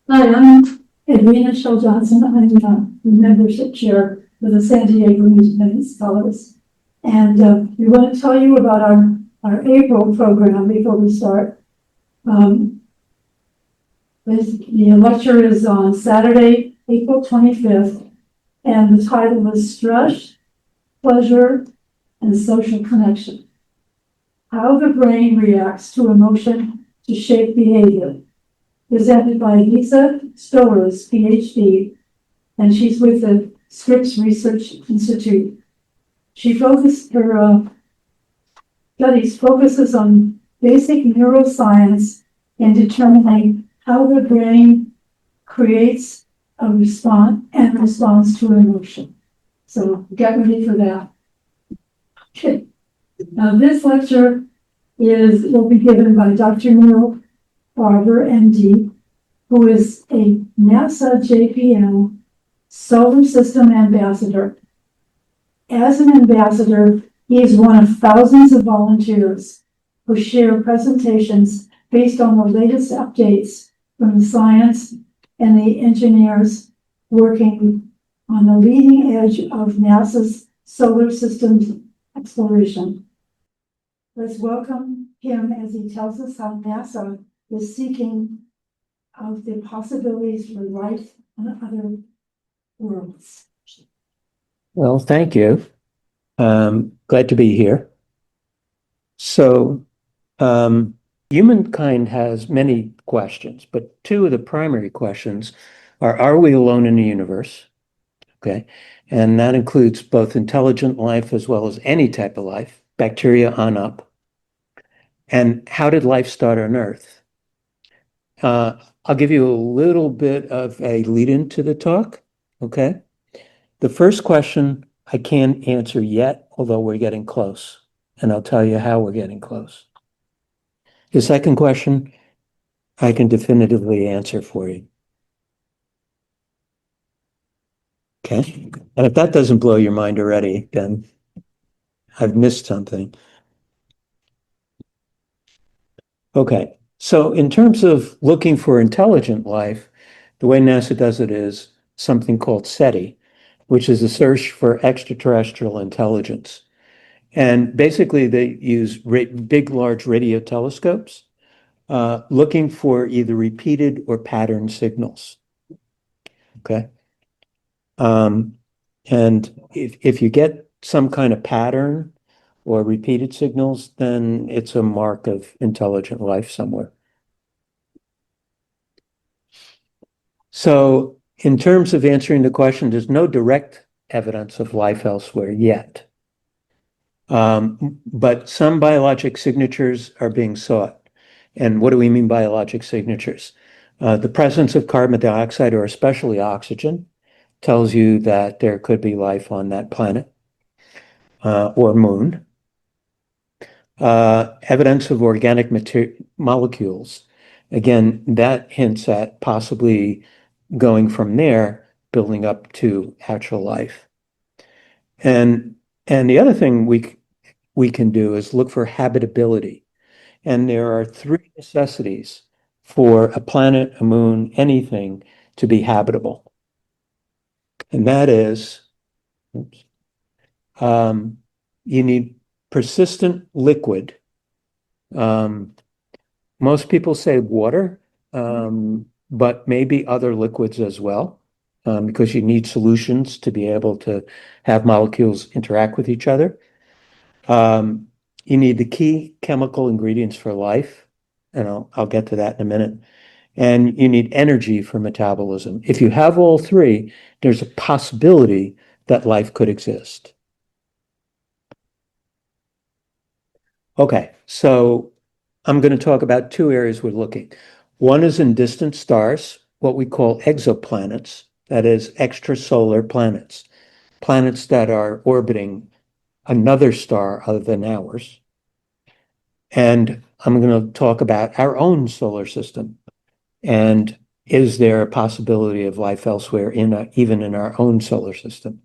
Hi, I'm Edwina Shell Johnson. I'm the membership chair for the San Diego Independent Scholars. And we want to tell you about our April program before we start. Um, the lecture is on Saturday, April 25th, and the title is Stress, Pleasure, and Social Connection. How the Brain Reacts to Emotion to Shape Behavior. Presented by Lisa Stowers, PhD, and she's with the Scripps Research Institute. Her studies focuses on basic neuroscience and determining how the brain creates a response and responds to emotion. So get ready for that. Okay. Now this lecture will be given by Dr. Neil Farber, MD, who is a NASA JPM Solar System Ambassador. As an ambassador, he is one of thousands of volunteers who share presentations based on the latest updates from the science and the engineers working on the leading edge of NASA's solar systems exploration. Let's welcome him as he tells us how NASA is seeking out the possibilities for life on other worlds. Well, thank you. Glad to be here. So, humankind has many questions, but two of the primary questions are we alone in the universe? Okay. And that includes both intelligent life as well as any type of life, bacteria on up. And how did life start on Earth? I'll give you a little bit of a lead into the talk. Okay. The first question I can't answer yet, although we're getting close, and I'll tell you how we're getting close. The second question I can definitively answer for you. Okay. And if that doesn't blow your mind already, then I've missed something. Okay. So in terms of looking for intelligent life, the way NASA does it is something called SETI, which is a search for extraterrestrial intelligence. And basically they use big, large radio telescopes looking for either repeated or pattern signals. Okay. And if you get some kind of pattern or repeated signals, then it's a mark of intelligent life somewhere. So in terms of answering the question, there's no direct evidence of life elsewhere yet. But some biologic signatures are being sought. And what do we mean biologic signatures? The presence of carbon dioxide, or especially oxygen, tells you that there could be life on that planet or moon. Evidence of organic molecules. Again, that hints at possibly going from there, building up to actual life. And the other thing we can do is look for habitability. And there are three necessities for a planet, a moon, anything to be habitable. And that is, you need persistent liquid. Most people say water, but maybe other liquids as well, because you need solutions to be able to have molecules interact with each other. You need the key chemical ingredients for life, and I'll get to that in a minute. And you need energy for metabolism. If you have all three, there's a possibility that life could exist. Okay, so I'm going to talk about two areas we're looking. One is in distant stars, what we call exoplanets, that is extrasolar planets, planets that are orbiting another star other than ours. And I'm going to talk about our own solar system. And is there a possibility of life elsewhere, even in our own solar system?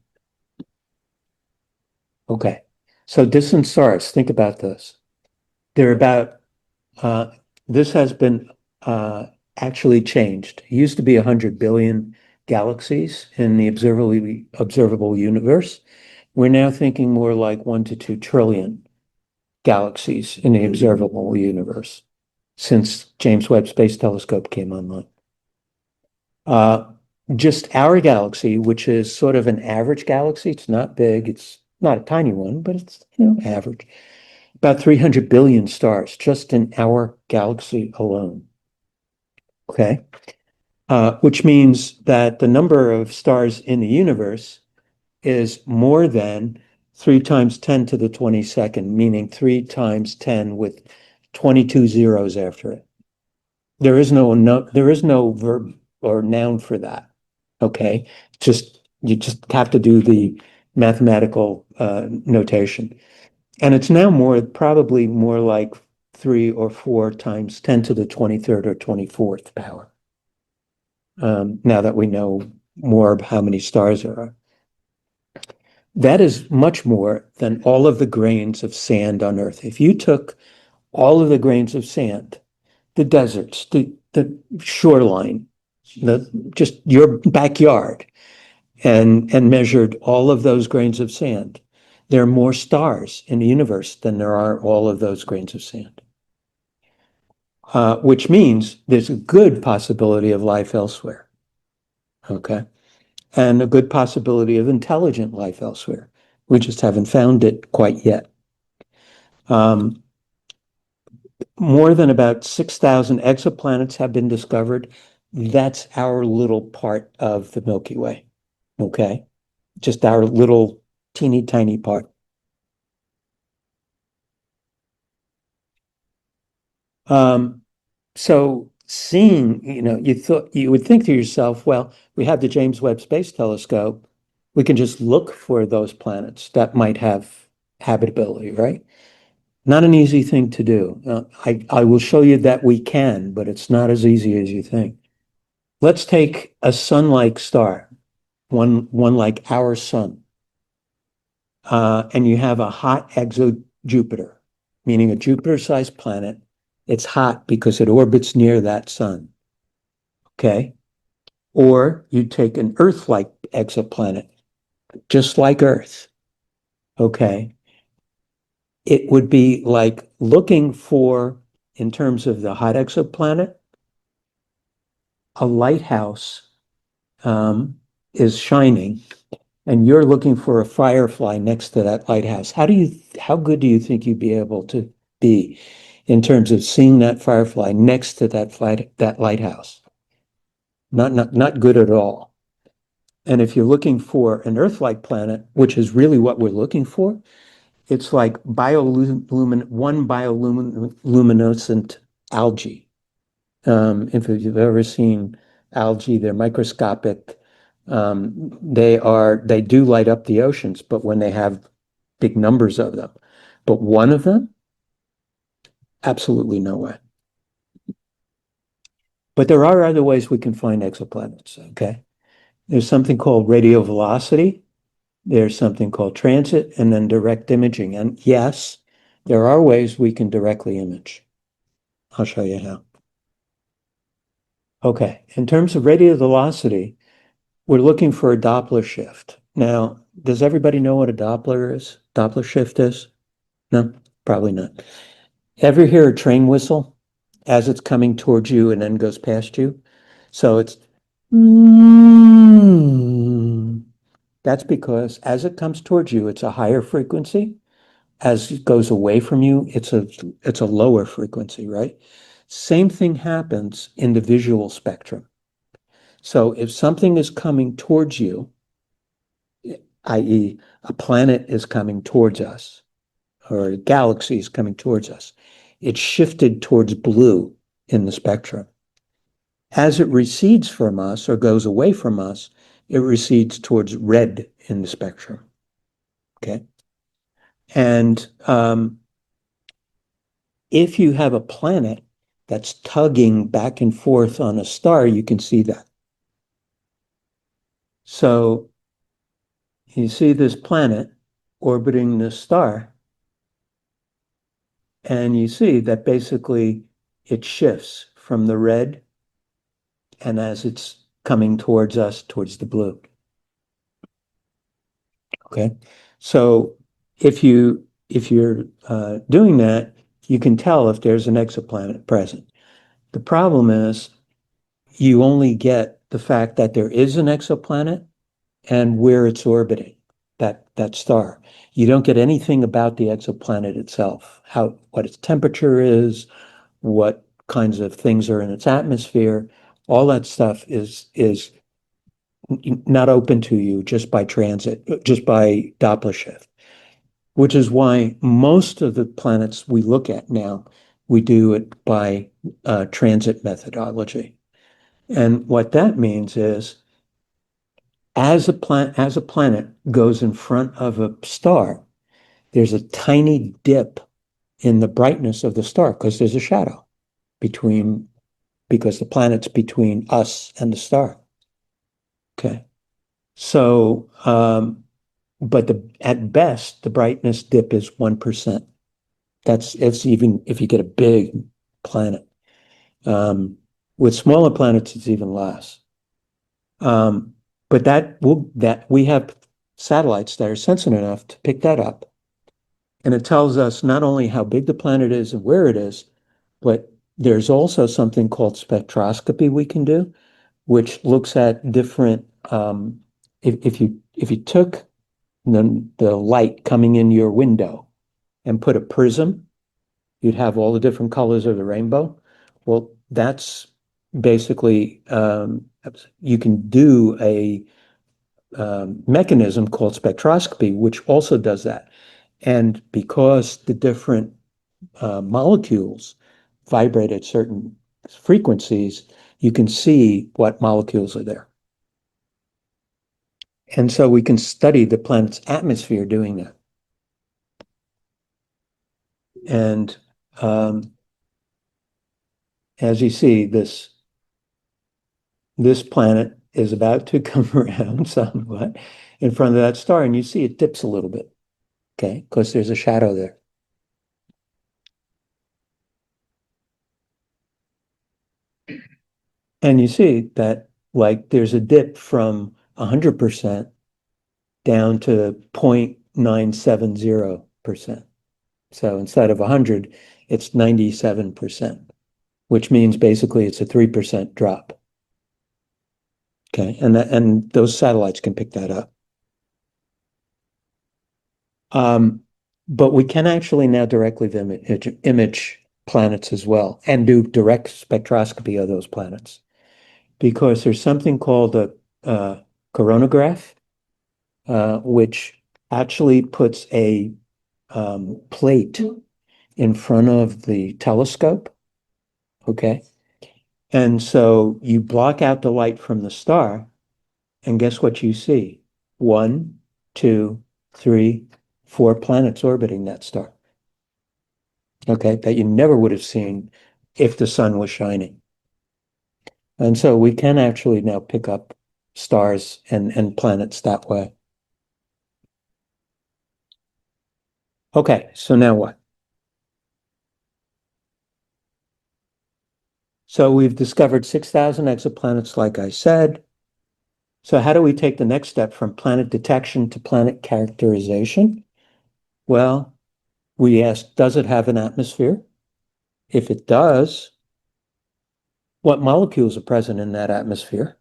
Okay, so distant stars, think about this. They're about, this has been actually changed. It used to be 100 billion galaxies in the observable universe. We're now thinking more like 1 to 2 trillion galaxies in the observable universe since James Webb Space Telescope came online. Uh, just our galaxy, which is sort of an average galaxy, it's not big, it's not a tiny one, but it's, average. About 300 billion stars just in our galaxy alone. Okay. Which means that the number of stars in the universe is more than 3 times 10 to the 22nd, meaning 3 times 10 with 22 zeros after it. There is no verb or noun for that. Okay. You just have to do the mathematical notation. And it's now probably more like 3 or 4 times 10 to the 23rd or 24th power. Now that we know more of how many stars there are. That is much more than all of the grains of sand on Earth. If you took all of the grains of sand, the deserts, the shoreline, just your backyard, and measured all of those grains of sand, there are more stars in the universe than there are all of those grains of sand. Which means there's a good possibility of life elsewhere. Okay. And a good possibility of intelligent life elsewhere. We just haven't found it quite yet. More than about 6,000 exoplanets have been discovered. That's our little part of the Milky Way. Okay. Just our little teeny tiny part. So seeing, you would think to yourself, well, we have the James Webb Space Telescope. We can just look for those planets that might have habitability, right? Not an easy thing to do. I will show you that we can, but it's not as easy as you think. Let's take a sun-like star, one like our sun, and you have a hot exo-Jupiter, meaning a Jupiter-sized planet. It's hot because it orbits near that sun. Okay. Or you take an Earth-like exoplanet, just like Earth. Okay. It would be like looking for, in terms of the hot exoplanet, a lighthouse is shining, and you're looking for a firefly next to that lighthouse. How good do you think you'd be able to be in terms of seeing that firefly next to that lighthouse? Not good at all. And if you're looking for an Earth-like planet, which is really what we're looking for, it's like bioluminescent algae. If you've ever seen algae, they're microscopic. They do light up the oceans, but when they have big numbers of them. But one of them, absolutely no way. But there are other ways we can find exoplanets, okay? There's something called radio velocity. There's something called transit and then direct imaging. And yes, there are ways we can directly image. I'll show you how. Okay, in terms of radio velocity, we're looking for a Doppler shift. Now, does everybody know what a Doppler is? Doppler shift is? No, probably not. Ever hear a train whistle as it's coming towards you and then goes past you? So it's that's because as it comes towards you, it's a higher frequency. As it goes away from you, it's a lower frequency, right? Same thing happens in the visual spectrum. So if something is coming towards you, i.e., a planet is coming towards us, or a galaxy is coming towards us, it's shifted towards blue in the spectrum. As it recedes from us or goes away from us, it recedes towards red in the spectrum. Okay. And if you have a planet that's tugging back and forth on a star, you can see that. So you see this planet orbiting this star, and you see that basically it shifts from the red and as it's coming towards us, towards the blue. Okay, so if you're doing that, you can tell if there's an exoplanet present. The problem is you only get the fact that there is an exoplanet and where it's orbiting, that star. You don't get anything about the exoplanet itself, what its temperature is, what kinds of things are in its atmosphere. All that stuff is not open to you just by transit, just by Doppler shift, which is why most of the planets we look at now, we do it by transit methodology. And what that means is as a planet goes in front of a star, there's a tiny dip in the brightness of the star because there's a shadow because the planet's between us and the star. Okay. So, but at best, the brightness dip is 1%. It's even if you get a big planet. With smaller planets, it's even less. But that we have satellites that are sensitive enough to pick that up. And it tells us not only how big the planet is and where it is, but there's also something called spectroscopy we can do, which looks at different, if you took the light coming in your window and put a prism, you'd have all the different colors of the rainbow. Well, that's basically, you can do a mechanism called spectroscopy, which also does that. And because the different molecules vibrate at certain frequencies, you can see what molecules are there. And so we can study the planet's atmosphere doing that. And as you see, this planet is about to come around somewhat in front of that star, and you see it dips a little bit, okay, because there's a shadow there. And you see that like there's a dip from 100% down to 0.970%. So instead of 100, it's 97%, which means basically it's a 3% drop. Okay, and those satellites can pick that up. But we can actually now directly image planets as well and do direct spectroscopy of those planets because there's something called a coronagraph, which actually puts a plate in front of the telescope. Okay. And so you block out the light from the star, and guess what you see? 1, 2, 3, 4 planets orbiting that star. Okay, that you never would have seen if the sun was shining. And so we can actually now pick up stars and planets that way. Okay, so now what? So we've discovered 6,000 exoplanets, like I said. So how do we take the next step from planet detection to planet characterization? Well, we asked, does it have an atmosphere? If it does, what molecules are present in that atmosphere?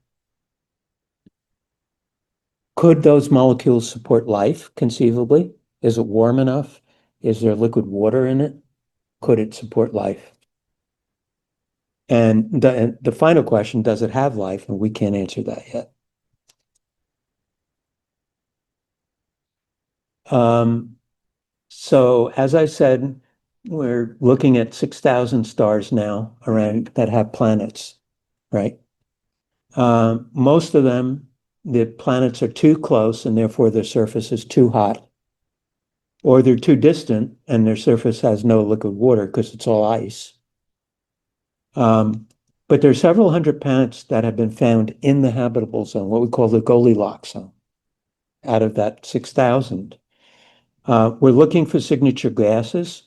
Could those molecules support life, conceivably? Is it warm enough? Is there liquid water in it? Could it support life? And the final question, does it have life? And we can't answer that yet. So as I said, we're looking at 6,000 stars now around that have planets, right? Most of them, the planets are too close and therefore their surface is too hot, or they're too distant and their surface has no liquid water because it's all ice. But there are several hundred planets that have been found in the habitable zone, what we call the Goldilocks zone, out of that 6,000. We're looking for signature gases.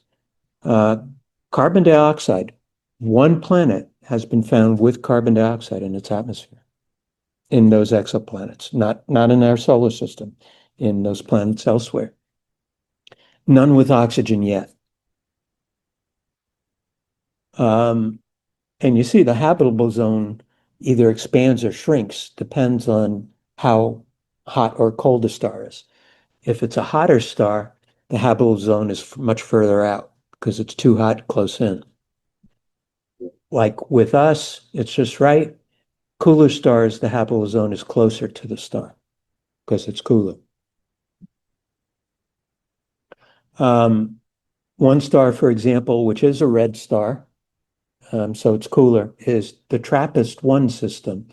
Carbon dioxide, one planet has been found with carbon dioxide in its atmosphere in those exoplanets, not in our solar system, in those planets elsewhere. None with oxygen yet. And you see the habitable zone either expands or shrinks, depends on how hot or cold the star is. If it's a hotter star, the habitable zone is much further out because it's too hot close in. Like with us, it's just right. Cooler stars, the habitable zone is closer to the star because it's cooler. One star, for example, which is a red star, so it's cooler, is the TRAPPIST-1 system.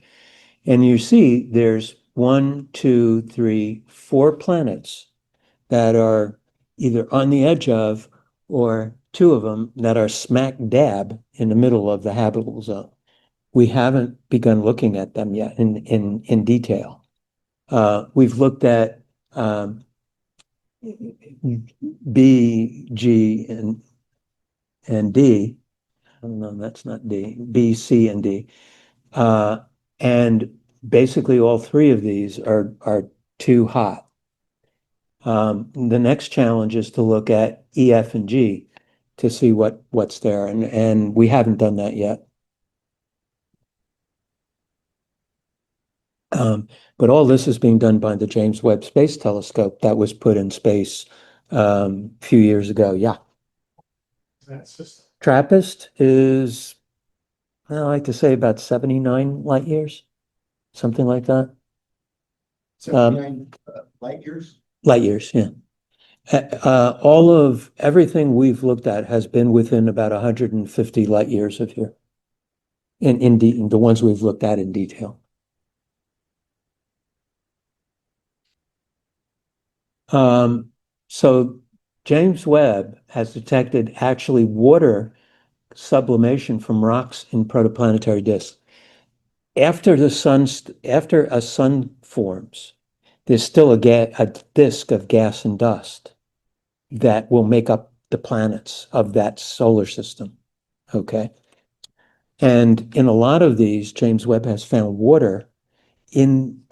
And you see there's 1, 2, 3, 4 planets that are either on the edge of, or 2 of them that are smack dab in the middle of the habitable zone. We haven't begun looking at them yet in detail. We've looked at B, G, and D. Oh, no, that's not D. B, C, and D. And basically all 3 of these are too hot. The next challenge is to look at E, F, and G to see what's there, and we haven't done that yet. But all this is being done by the James Webb Space Telescope that was put in space a few years ago. Yeah. That system. TRAPPIST is, I like to say, about 79 light years, something like that. 79 light years? Light years, yeah. All of everything we've looked at has been within about 150 light years of here. In the ones we've looked at in detail. So James Webb has detected actually water sublimation from rocks in protoplanetary disks. After a sun forms, there's still a disk of gas and dust that will make up the planets of that solar system. Okay. And in a lot of these, James Webb has found water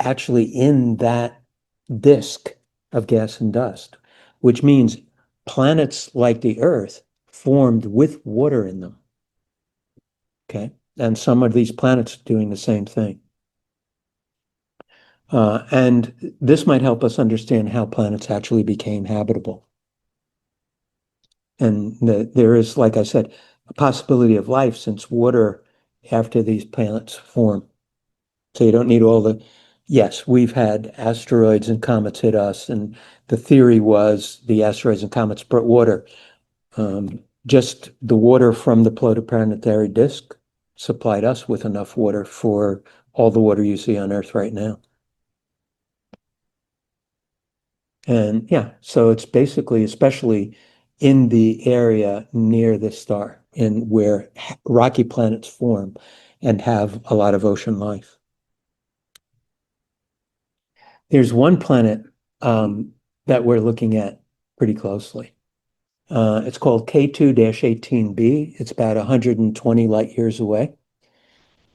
actually in that disk of gas and dust, which means planets like the Earth formed with water in them. Okay. And some of these planets are doing the same thing. And this might help us understand how planets actually became habitable. And there is, like I said, a possibility of life since water after these planets form. So you don't need yes, we've had asteroids and comets hit us, and the theory was the asteroids and comets brought water. Just the water from the protoplanetary disk supplied us with enough water for all the water you see on Earth right now. And yeah, so it's basically, especially in the area near the star, in where rocky planets form and have a lot of ocean life. There's one planet that we're looking at pretty closely. It's called K2-18b. It's about 120 light years away.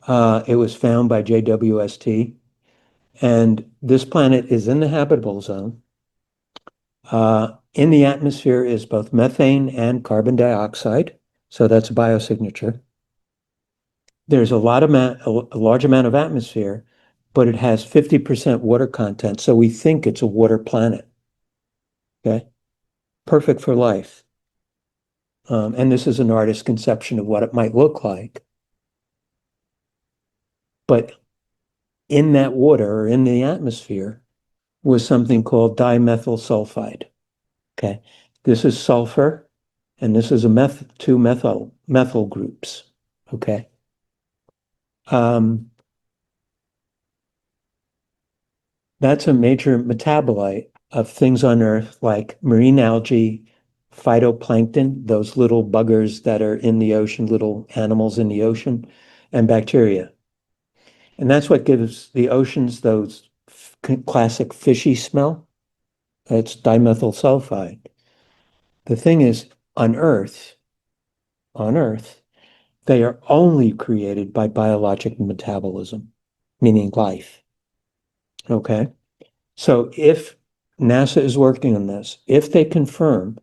It was found by JWST, and this planet is in the habitable zone. In the atmosphere is both methane and carbon dioxide, so that's a biosignature. There's a large amount of atmosphere, but it has 50% water content, so we think it's a water planet. Okay, perfect for life. And this is an artist's conception of what it might look like. But in that water, or in the atmosphere, was something called dimethyl sulfide. Okay, this is sulfur, and this is two methyl groups. Okay. That's a major metabolite of things on Earth like marine algae, phytoplankton, those little buggers that are in the ocean, little animals in the ocean, and bacteria. And that's what gives the oceans those classic fishy smell. It's dimethyl sulfide. The thing is, on Earth, They are only created by biologic metabolism, meaning life. Okay. So if NASA is working on this, if they confirm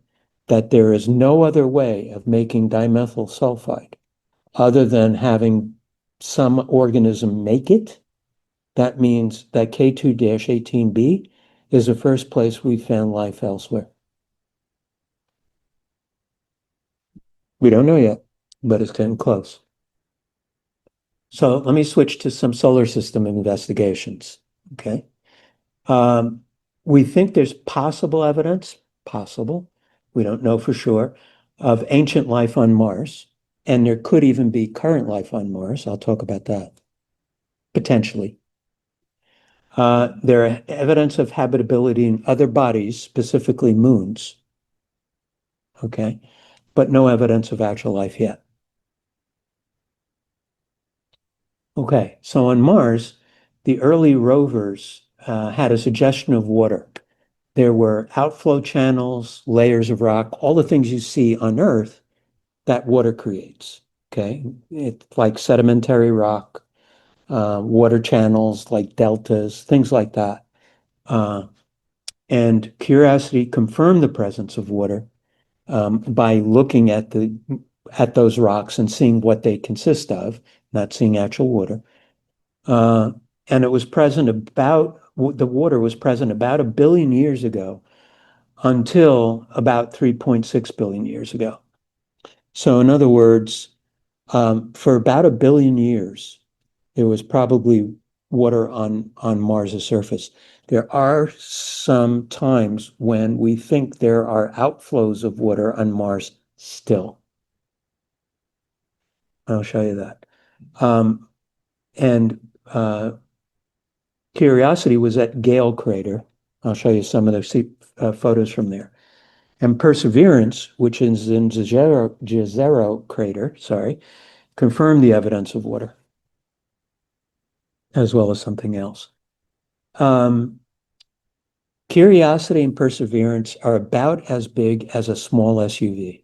that there is no other way of making dimethyl sulfide other than having some organism make it, that means that K2-18b is the first place we found life elsewhere. We don't know yet, but it's getting close. So let me switch to some solar system investigations. Okay. We think there's possible evidence, possible, we don't know for sure, of ancient life on Mars. And there could even be current life on Mars. I'll talk about that, potentially. There are evidence of habitability in other bodies, specifically moons. Okay. But no evidence of actual life yet. Okay. So on Mars, the early rovers had a suggestion of water. There were outflow channels, layers of rock, all the things you see on Earth that water creates. Okay. It's like sedimentary rock, water channels like deltas, things like that. And Curiosity confirmed the presence of water by looking at those rocks and seeing what they consist of, not seeing actual water. And it was present the water was present about 1 billion years ago until about 3.6 billion years ago. So in other words, for about 1 billion years, there was probably water on Mars's surface. There are some times when we think there are outflows of water on Mars still. I'll show you that. And Curiosity was at Gale Crater. I'll show you some of the photos from there. And Perseverance, which is in Jezero Crater, confirmed the evidence of water, as well as something else. Curiosity and Perseverance are about as big as a small SUV.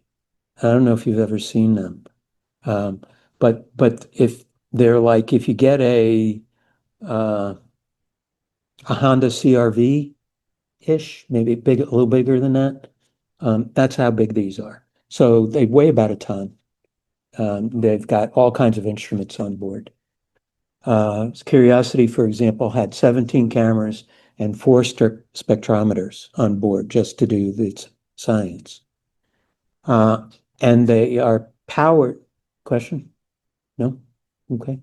I don't know if you've ever seen them, but if they're like if you get a Honda CRV ish, maybe big, a little bigger than that. That's how big these are. So they weigh about a ton. They've got all kinds of instruments on board. Curiosity, for example, had 17 cameras and 4 spectrometers on board just to do its science. And they are powered. Question? No? Okay.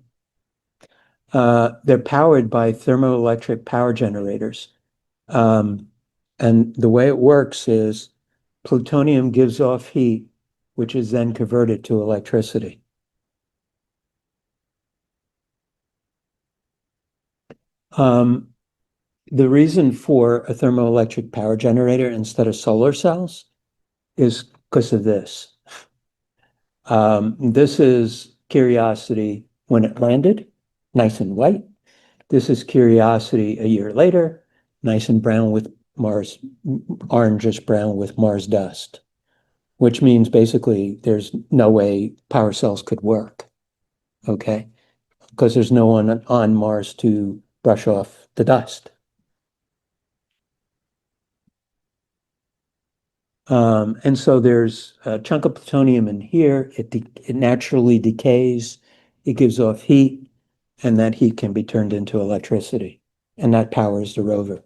They're powered by thermoelectric power generators. And the way it works is plutonium gives off heat, which is then converted to electricity. The reason for a thermoelectric power generator instead of solar cells is because of this. This is Curiosity when it landed, nice and white. This is Curiosity a year later, nice and brown with Mars, orangish brown with Mars dust, which means basically there's no way power cells could work, okay? Because there's no one on Mars to brush off the dust. And so there's a chunk of plutonium in here. It naturally decays. It gives off heat, and that heat can be turned into electricity, and that powers the rover.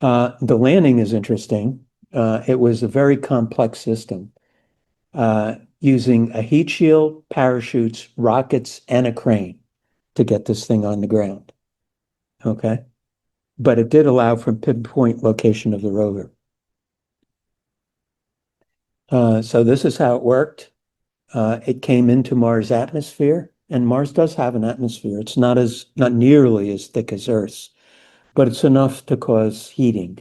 The landing is interesting. It was a very complex system using a heat shield, parachutes, rockets, and a crane to get this thing on the ground. Okay. But it did allow for pinpoint location of the rover. So this is how it worked. It came into Mars' atmosphere, and Mars does have an atmosphere. It's not nearly as thick as Earth's, but it's enough to cause heating.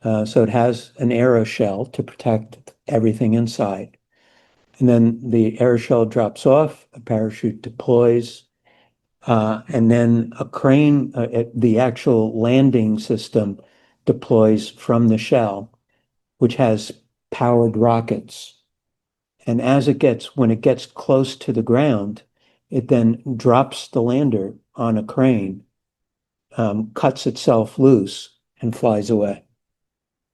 So it has an aeroshell to protect everything inside. And then the aeroshell drops off, a parachute deploys, and then a crane, the actual landing system deploys from the shell, which has powered rockets And when it gets close to the ground, it then drops the lander on a crane, cuts itself loose and flies away.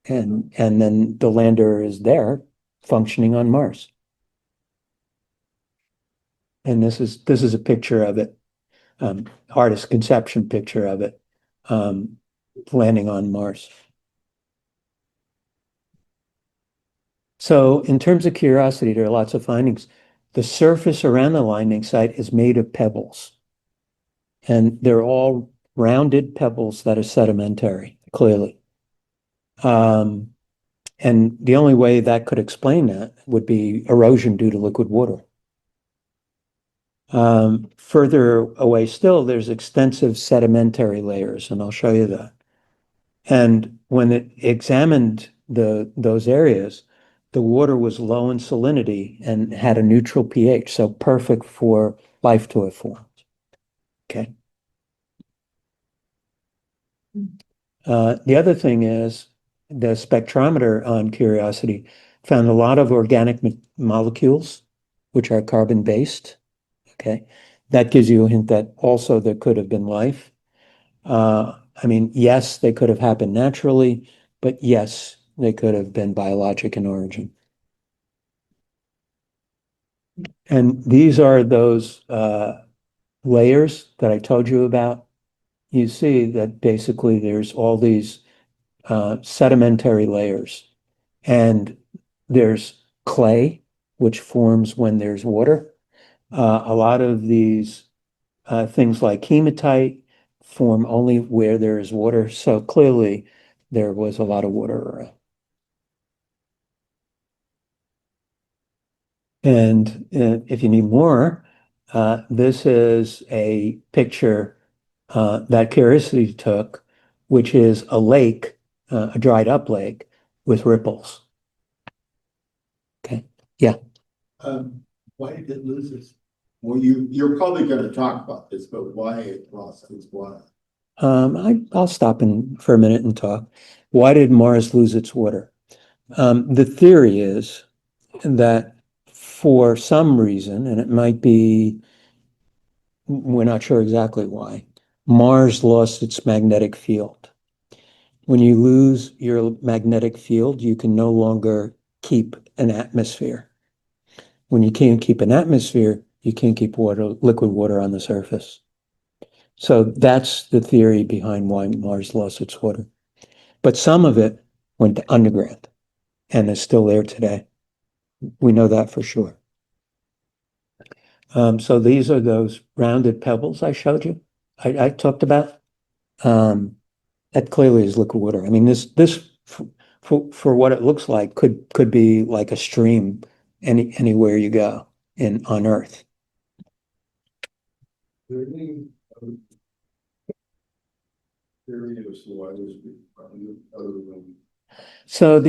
And then the lander is there functioning on Mars. And this is a picture of it, artist conception picture of it, um, landing on Mars. So in terms of curiosity, there are lots of findings. The surface around the landing site is made of pebbles, and they're all rounded pebbles that are sedimentary, clearly. Um, and the only way that could explain that would be erosion due to liquid water. Further away still, there's extensive sedimentary layers, and I'll show you that. And when it examined those areas, the water was low in salinity and had a neutral pH, so perfect for life to have formed. Okay. The other thing is the spectrometer on Curiosity found a lot of organic molecules, which are carbon-based. Okay. That gives you a hint that also there could have been life. I mean, yes, they could have happened naturally, but yes, they could have been biologic in origin. And these are those layers that I told you about. You see that basically there's all these sedimentary layers, and there's clay, which forms when there's water. A lot of these things like hematite form only where there is water. So clearly there was a lot of water around. And if you need more, this is a picture that Curiosity took, which is a lake, a dried up lake with ripples. Okay. Yeah. Why did it lose its? Well, you're probably gonna talk about this, but why it lost its water? I'll stop for a minute and talk. Why did Mars lose its water? The theory is that for some reason, and it might be, we're not sure exactly why, Mars lost its magnetic field. When you lose your magnetic field, you can no longer keep an atmosphere. When you can't keep an atmosphere, you can't keep liquid water on the surface. So that's the theory behind why Mars lost its water. But some of it went underground and is still there today. We know that for sure. So these are those rounded pebbles I showed you, I talked about. That clearly is liquid water. I mean, this for what it looks like could be like a stream anywhere you go on Earth. There any theory as to why this other than So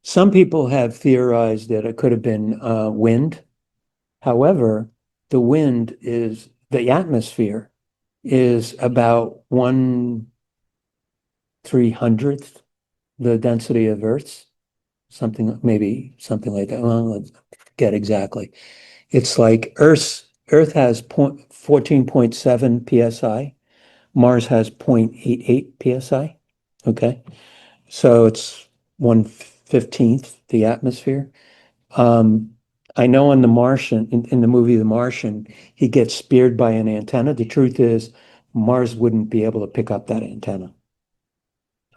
some people have theorized that it could have been wind. However, the atmosphere is about 1/300th the density of Earth's, maybe something like that. Well, let's get exactly. It's like Earth has 14.7 psi. Mars has 0.88 psi. Okay. So it's 1/15th the atmosphere. Um, I know in in the movie The Martian, he gets speared by an antenna. The truth is, Mars wouldn't be able to pick up that antenna.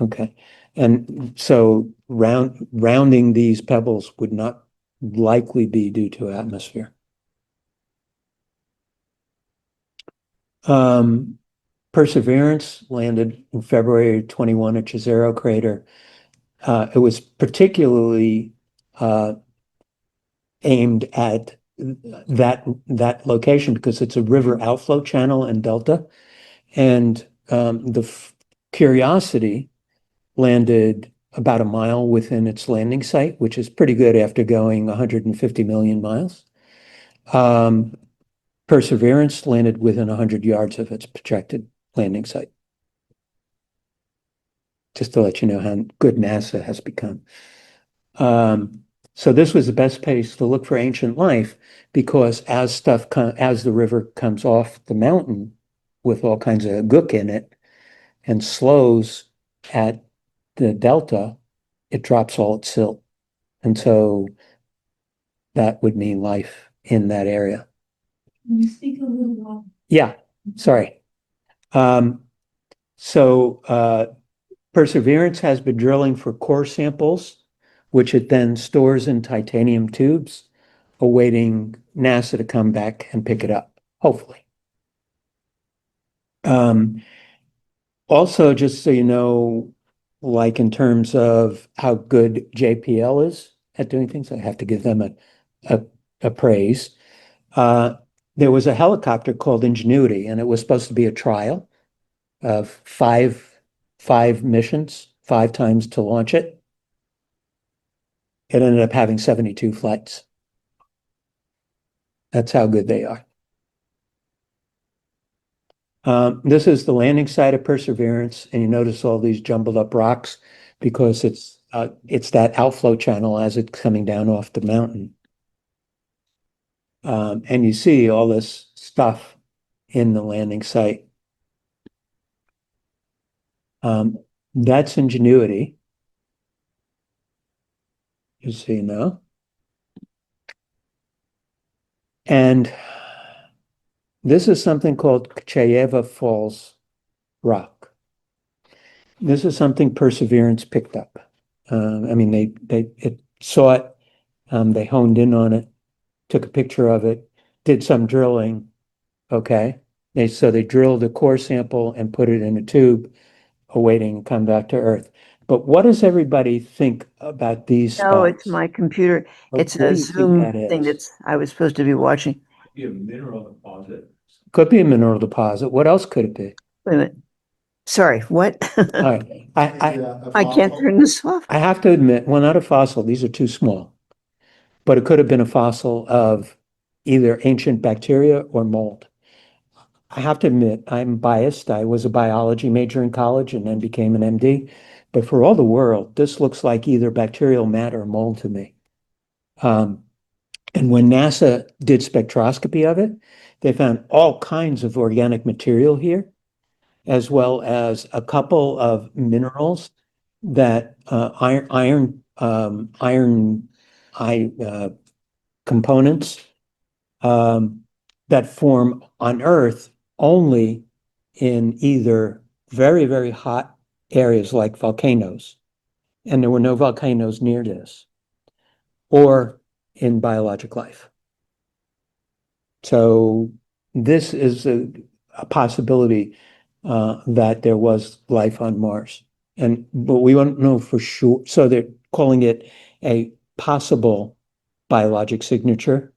Okay. And so rounding these pebbles would not likely be due to atmosphere. Perseverance landed in February 21 at Jezero crater. It was particularly aimed at that location because it's a river outflow channel and delta. And the Curiosity landed about a mile within its landing site, which is pretty good after going 150 million miles. Perseverance landed within 100 yards of its projected landing site. Just to let you know how good NASA has become. So this was the best place to look for ancient life because as the river comes off the mountain with all kinds of gook in it and slows at the delta, it drops all its silt. And so that would mean life in that area. Can you speak a little while? Yeah, sorry. So Perseverance has been drilling for core samples, which it then stores in titanium tubes, awaiting NASA to come back and pick it up, hopefully. Also, just so you know, like in terms of how good JPL is at doing things, I have to give them a praise. Uh, there was a helicopter called Ingenuity, and it was supposed to be a trial of five missions, 5 times to launch it. It ended up having 72 flights. That's how good they are. This is the landing site of Perseverance, and you notice all these jumbled up rocks because it's that outflow channel as it's coming down off the mountain. And you see all this stuff in the landing site. That's Ingenuity. You see now. And this is something called Chayeva Falls Rock. This is something Perseverance picked up. I mean, it saw it, they honed in on it, took a picture of it, did some drilling. Okay. So they drilled a core sample and put it in a tube, awaiting come back to Earth. But what does everybody think about these No, it's spots? my computer. It's What a do you think Zoom that thing is? that's I was supposed to be watching. Be a mineral deposit. Could be a mineral deposit. What else could it be? Wait a minute. Sorry, what? All right. I can't turn this off. I have to admit, well, not a fossil. These are too small. But it could have been a fossil of either ancient bacteria or mold. I have to admit, I'm biased. I was a biology major in college and then became an MD. But for all the world, this looks like either bacterial matter or mold to me. And when NASA did spectroscopy of it, they found all kinds of organic material here, as well as a couple of minerals that components that form on Earth only in either very, very hot areas like volcanoes, and there were no volcanoes near this, or in biologic life. So this is a possibility that there was life on Mars, but we don't know for sure. So they're calling it a possible biologic signature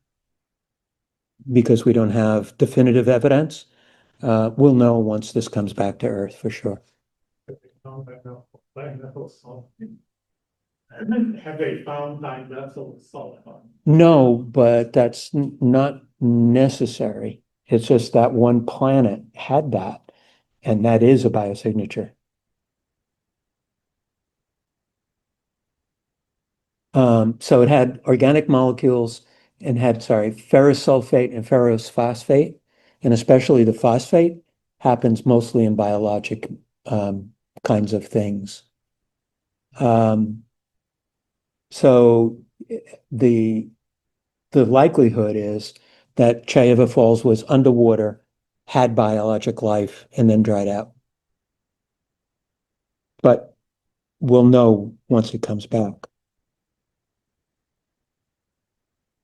because we don't have definitive evidence. We'll know once this comes back to Earth for sure. Have they found dimethyl sulfide? No, but that's not necessary. It's just that one planet had that, and that is a biosignature. So it had organic molecules and had, ferrous sulfate and ferrous phosphate, and especially the phosphate happens mostly in biologic kinds of things. So the likelihood is that Chayeva Falls was underwater, had biologic life, and then dried out. But we'll know once it comes back.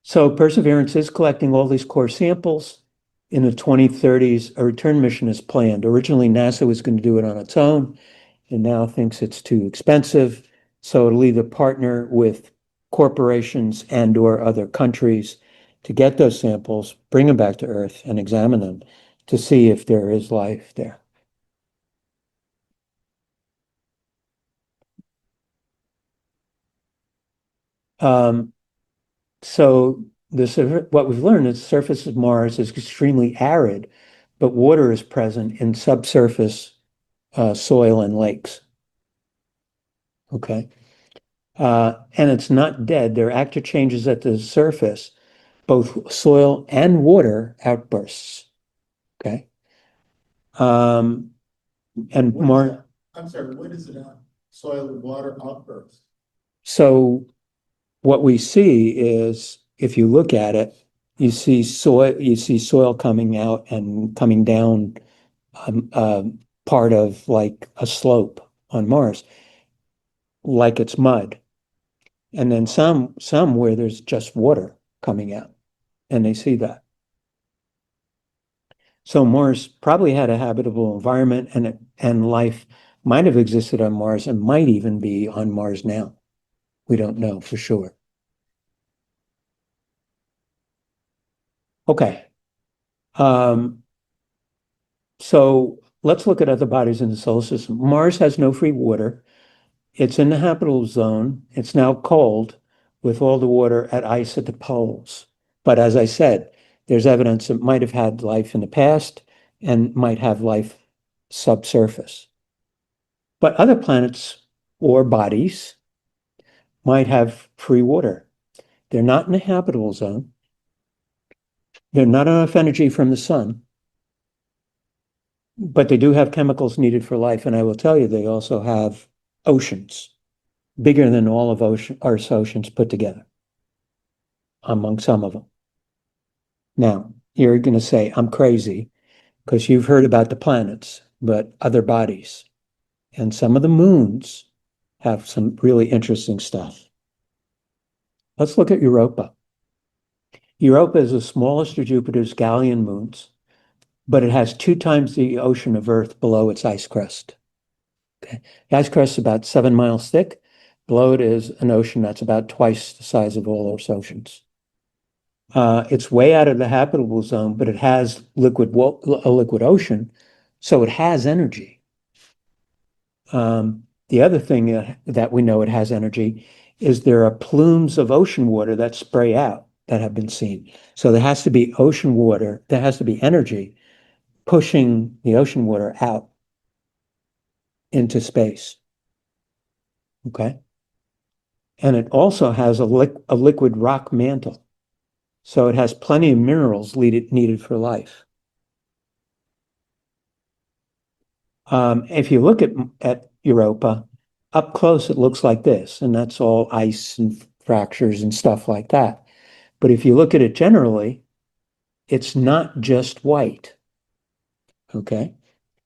So Perseverance is collecting all these core samples. In the 2030s, a return mission is planned. Originally, NASA was going to do it on its own, and now thinks it's too expensive. So it'll either partner with corporations and/or other countries to get those samples, bring them back to Earth, and examine them to see if there is life there. So what we've learned is the surface of Mars is extremely arid, but water is present in subsurface soil and lakes. Okay. And it's not dead. There are active changes at the surface, both soil and water outbursts. Okay. And What is more, that? I'm sorry, what is it on? Soil and water outbursts? so what we see is if you look at it, you see soil coming out and coming down part of like a slope on Mars, like it's mud. And then some where there's just water coming out, and they see that. So Mars probably had a habitable environment, and life might have existed on Mars and might even be on Mars now. We don't know for sure. Okay. So let's look at other bodies in the solar system. Mars has no free water. It's in the habitable zone. It's now cold with all the water at ice at the poles. But as I said, there's evidence it might have had life in the past and might have life subsurface. But other planets or bodies might have free water. They're not in the habitable zone. They're not enough energy from the sun, but they do have chemicals needed for life. And I will tell you, they also have oceans, bigger than all of Earth's oceans put together, among some of them. Now, you're going to say, I'm crazy because you've heard about the planets, but other bodies. And some of the moons have some really interesting stuff. Let's look at Europa. Europa is the smallest of Jupiter's Gallian moons, but it has 2 times the ocean of Earth below its ice crust. Okay. The ice crust is about 7 miles thick. Below it is an ocean that's about twice the size of all Earth's oceans. It's way out of the habitable zone, but it has a liquid ocean, so it has energy. The other thing that we know it has energy is there are plumes of ocean water that spray out that have been seen. So there has to be ocean water, there has to be energy pushing the ocean water out into space. Okay. And it also has a liquid rock mantle. So it has plenty of minerals needed for life. If you look at Europa, up close, it looks like this, and that's all ice and fractures and stuff like that. But if you look at it generally, it's not just white. Okay.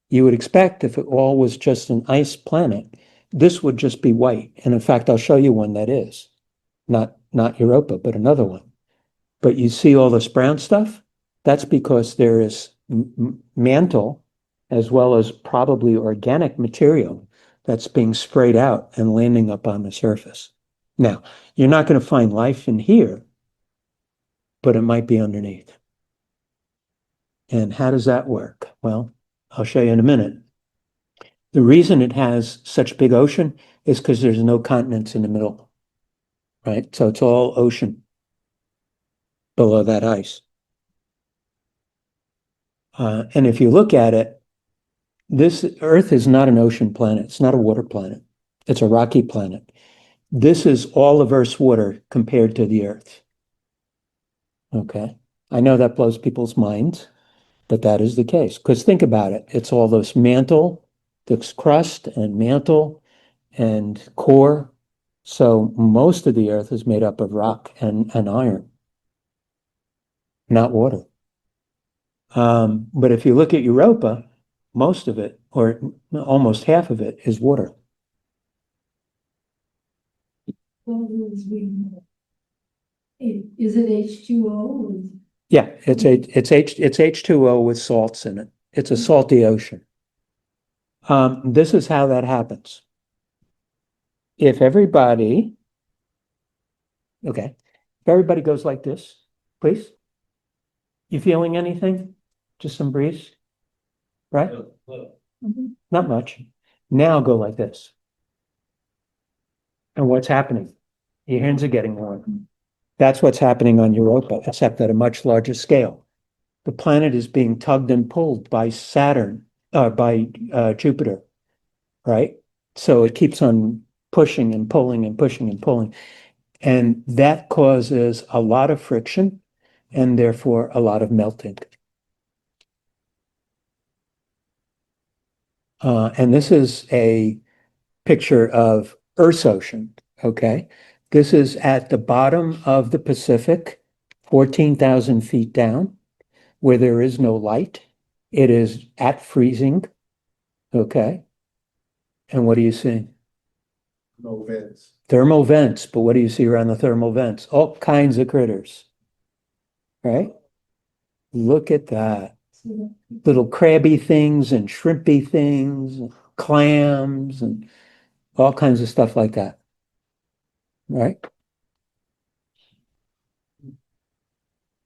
You would expect if it all was just an ice planet, this would just be white. And in fact, I'll show you one that is not Europa, but another one. But you see all this brown stuff? That's because there is mantle as well as probably organic material that's being sprayed out and landing up on the surface. Now, you're not going to find life in here, but it might be underneath. And how does that work? Well, I'll show you in a minute. The reason it has such big ocean is because there's no continents in the middle, right? So it's all ocean below that ice. And if you look at it, this Earth is not an ocean planet. It's not a water planet. It's a rocky planet. This is all of Earth's water compared to the Earth. Okay. I know that blows people's minds, but that is the case. Because think about it. It's all this mantle, this crust and mantle and core. So most of the Earth is made up of rock and iron, not water. But if you look at Europa, most of it, or almost half of it, is water. Is it H2O? Yeah, it's H2O with salts in it. It's a salty ocean. This is how that happens. If everybody, okay, if everybody goes like this, please. You feeling anything? Just some breeze, right? Not much. Now go like this. And what's happening? Your hands are getting warm. That's what's happening on Europa, except at a much larger scale. The planet is being tugged and pulled by Saturn, by Jupiter, right? So it keeps on pushing and pulling and pushing and pulling. And that causes a lot of friction and therefore a lot of melting. And this is a picture of Earth's ocean, okay? This is at the bottom of the Pacific, 14,000 feet down, where there is no light. It is at freezing, okay? And what do you see? No vents. Thermal vents, but what do you see around the thermal vents? All kinds of critters, right? Look at that. Little crabby things and shrimpy things, clams and all kinds of stuff like that, right?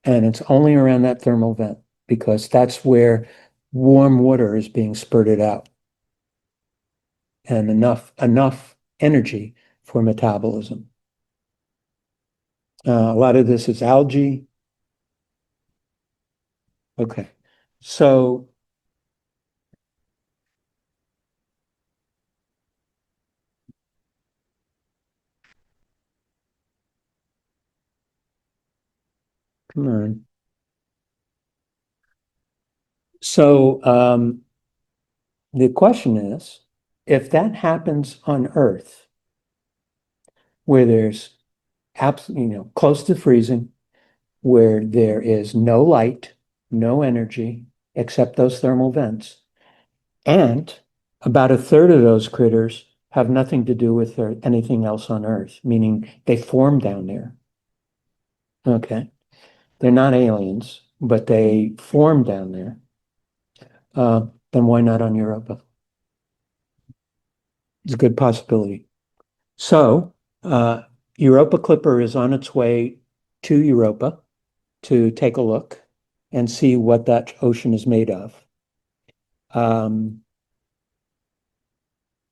And it's only around that thermal vent because that's where warm water is being spurted out and enough energy for metabolism. A lot of this is algae. Okay, so come on. So the question is, if that happens on Earth, where there's absolutely, close to freezing, where there is no light, no energy, except those thermal vents, and about a third of those critters have nothing to do with anything else on Earth, meaning they form down there. Okay. They're not aliens, but they form down there. Then why not on Europa? It's a good possibility. So, Europa Clipper is on its way to Europa to take a look and see what that ocean is made of.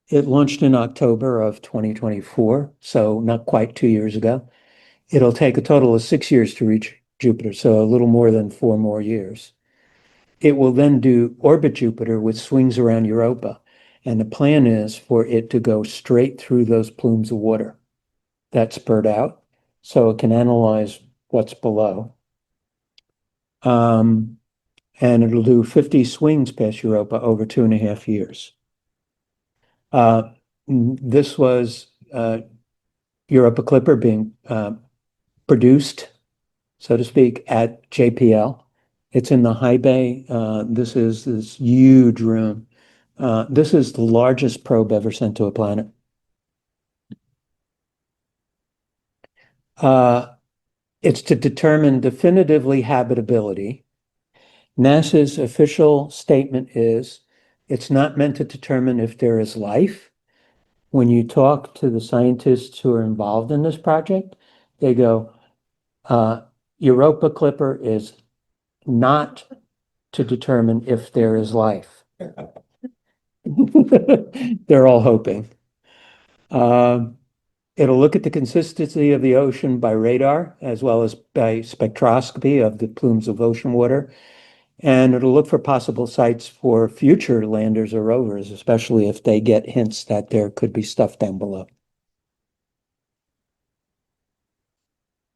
It launched in October of 2024, so not quite 2 years ago. It'll take a total of 6 years to reach Jupiter, so a little more than 4 more years. It will then orbit Jupiter with swings around Europa, and the plan is for it to go straight through those plumes of water that spurt out, so it can analyze what's below. And it'll do 50 swings past Europa over 2.5 years. This was Europa Clipper being produced, so to speak, at JPL. It's in the high bay. This is this huge room. This is the largest probe ever sent to a planet. It's to determine definitively habitability. NASA's official statement is it's not meant to determine if there is life. When you talk to the scientists who are involved in this project, they go, Europa Clipper is not to determine if there is life. They're all hoping. It'll look at the consistency of the ocean by radar as well as by spectroscopy of the plumes of ocean water. And it'll look for possible sites for future landers or rovers, especially if they get hints that there could be stuff down below.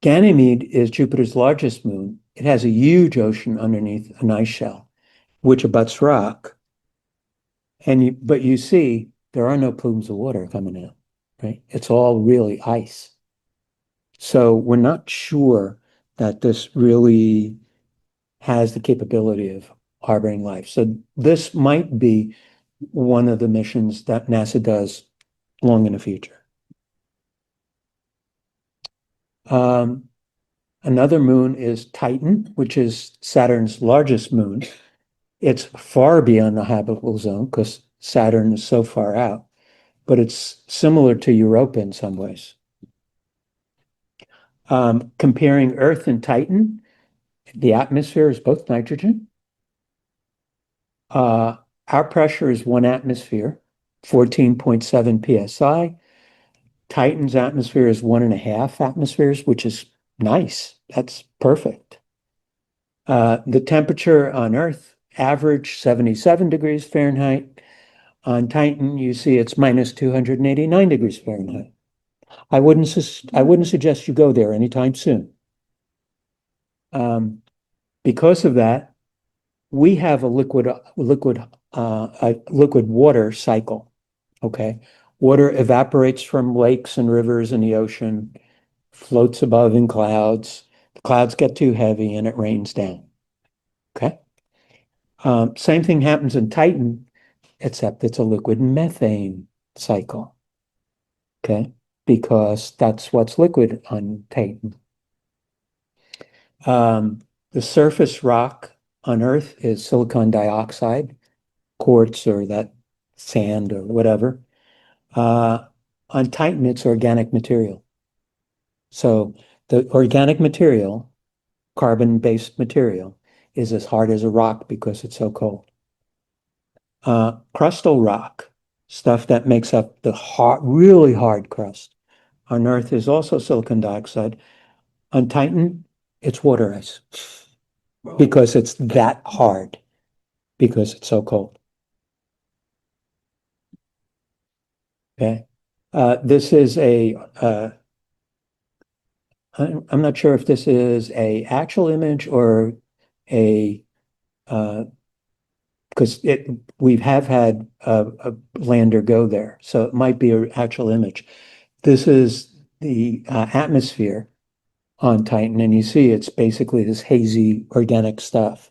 Ganymede is Jupiter's largest moon. It has a huge ocean underneath an ice shell, which abuts rock. But you see, there are no plumes of water coming out, right? It's all really ice. So we're not sure that this really has the capability of harboring life. So this might be one of the missions that NASA does long in the future. Another moon is Titan, which is Saturn's largest moon. It's far beyond the habitable zone because Saturn is so far out, but it's similar to Europa in some ways. Comparing Earth and Titan, the atmosphere is both nitrogen. Our pressure is 1 atmosphere, 14.7 psi. Titan's atmosphere is 1.5 atmospheres, which is nice. That's perfect. The temperature on Earth, average 77 degrees Fahrenheit. On Titan, you see it's minus 289 degrees Fahrenheit. I wouldn't suggest you go there anytime soon. Because of that, we have a liquid water cycle. Okay, water evaporates from lakes and rivers in the ocean, floats above in clouds. The clouds get too heavy and it rains down. Okay. Same thing happens in Titan, except it's a liquid methane cycle. Okay, because that's what's liquid on Titan. The surface rock on Earth is silicon dioxide, quartz, or that sand or whatever. On Titan, it's organic material. So the organic material, carbon-based material, is as hard as a rock because it's so cold. Crustal rock, stuff that makes up the hard, really hard crust on Earth, is also silicon dioxide. On Titan, it's water ice because it's that hard, because it's so cold. Okay. This is I'm not sure if this is a actual image or a, because we have had a lander go there, so it might be an actual image. This is the atmosphere on Titan, and you see it's basically this hazy organic stuff.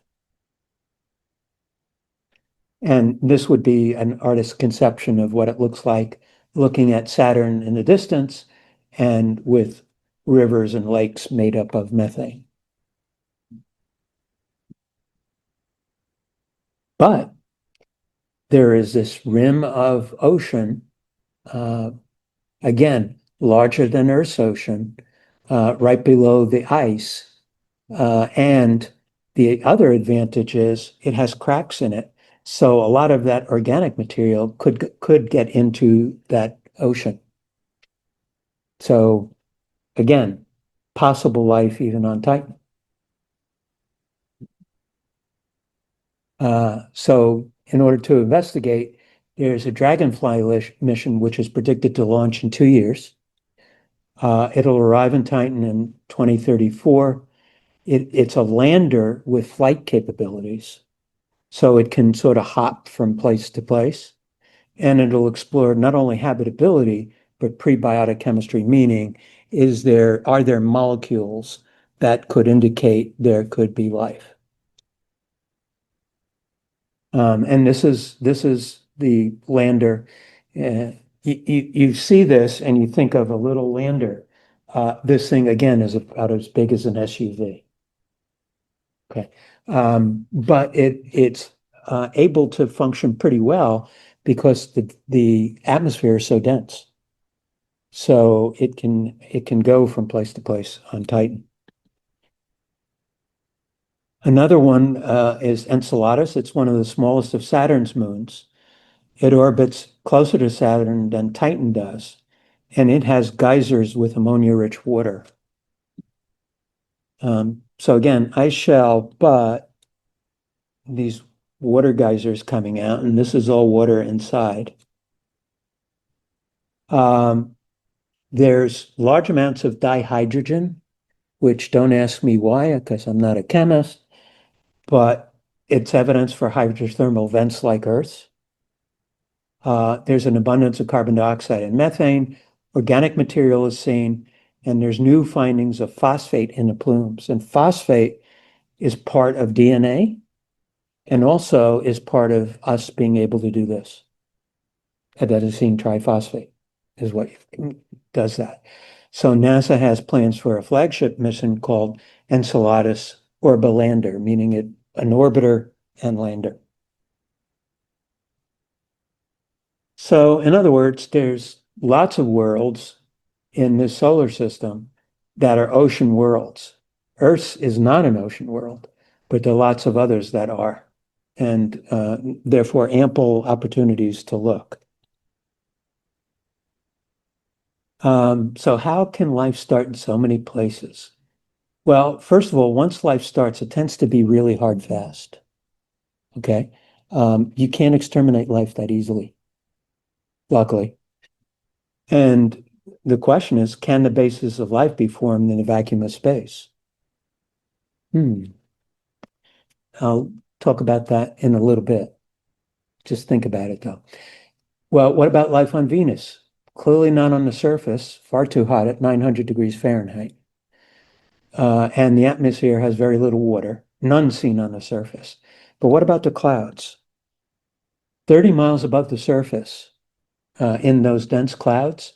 And this would be an artist's conception of what it looks like looking at Saturn in the distance and with rivers and lakes made up of methane. But there is this rim of ocean, again, larger than Earth's ocean, right below the ice. And the other advantage is it has cracks in it. So a lot of that organic material could get into that ocean. So again, possible life even on Titan. So in order to investigate, there's a Dragonfly mission, which is predicted to launch in 2 years. It'll arrive in Titan in 2034. It's a lander with flight capabilities, so it can sort of hop from place to place. And it'll explore not only habitability, but prebiotic chemistry, meaning are there molecules that could indicate there could be life? And this is the lander. You see this and you think of a little lander. This thing again is about as big as an SUV. Okay, but it's able to function pretty well because the atmosphere is so dense. So it can go from place to place on Titan. Another one is Enceladus. It's one of the smallest of Saturn's moons. It orbits closer to Saturn than Titan does, and it has geysers with ammonia-rich water. So again, ice shell, but these water geysers coming out, and this is all water inside. There's large amounts of dihydrogen, which don't ask me why, because I'm not a chemist, but it's evidence for hydrothermal vents like Earth's. There's an abundance of carbon dioxide and methane. Organic material is seen, and there's new findings of phosphate in the plumes. And phosphate is part of DNA and also is part of us being able to do this. Adenosine triphosphate is what does that. So NASA has plans for a flagship mission called Enceladus Orbalander, meaning an orbiter and lander. So in other words, there's lots of worlds in this solar system that are ocean worlds. Earth is not an ocean world, but there are lots of others that are, and therefore ample opportunities to look. So how can life start in so many places? Well, first of all, once life starts, it tends to be really hard fast. Okay. You can't exterminate life that easily. luckily. And the question is, can the basis of life be formed in a vacuum of space? I'll talk about that in a little bit. Just think about it though. Well, what about life on Venus? Clearly not on the surface, far too hot at 900 degrees Fahrenheit. And the atmosphere has very little water, none seen on the surface. But what about the clouds? 30 miles above the surface, in those dense clouds,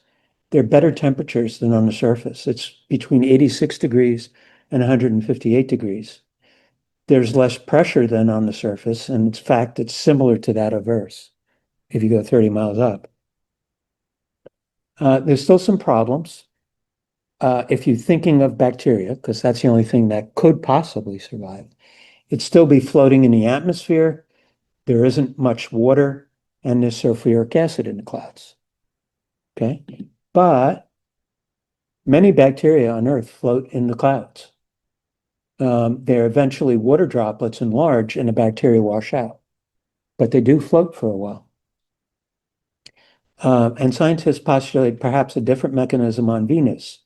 there are better temperatures than on the surface. It's between 86 degrees and 158 degrees. There's less pressure than on the surface, and in fact, it's similar to that of Earth if you go 30 miles up. There's still some problems. If you're thinking of bacteria, because that's the only thing that could possibly survive, it'd still be floating in the atmosphere. There isn't much water, and there's sulfuric acid in the clouds. Okay, but many bacteria on Earth float in the clouds. They're eventually water droplets enlarge and the bacteria wash out, but they do float for a while. And scientists postulate perhaps a different mechanism on Venus,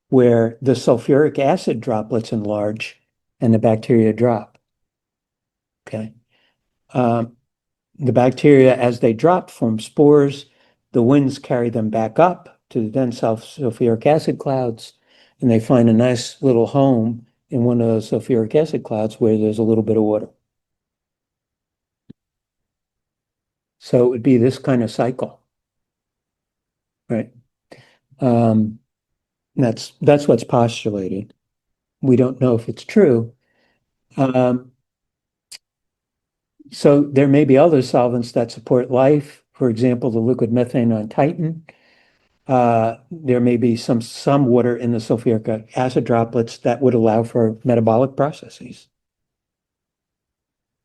where the sulfuric acid droplets enlarge and the bacteria drop. Okay. The bacteria, as they drop, form spores. The winds carry them back up to the dense sulfuric acid clouds, and they find a nice little home in one of those sulfuric acid clouds where there's a little bit of water. So it would be this kind of cycle, right? That's what's postulated. We don't know if it's true. So there may be other solvents that support life. For example, the liquid methane on Titan. There may be some water in the sulfuric acid droplets that would allow for metabolic processes.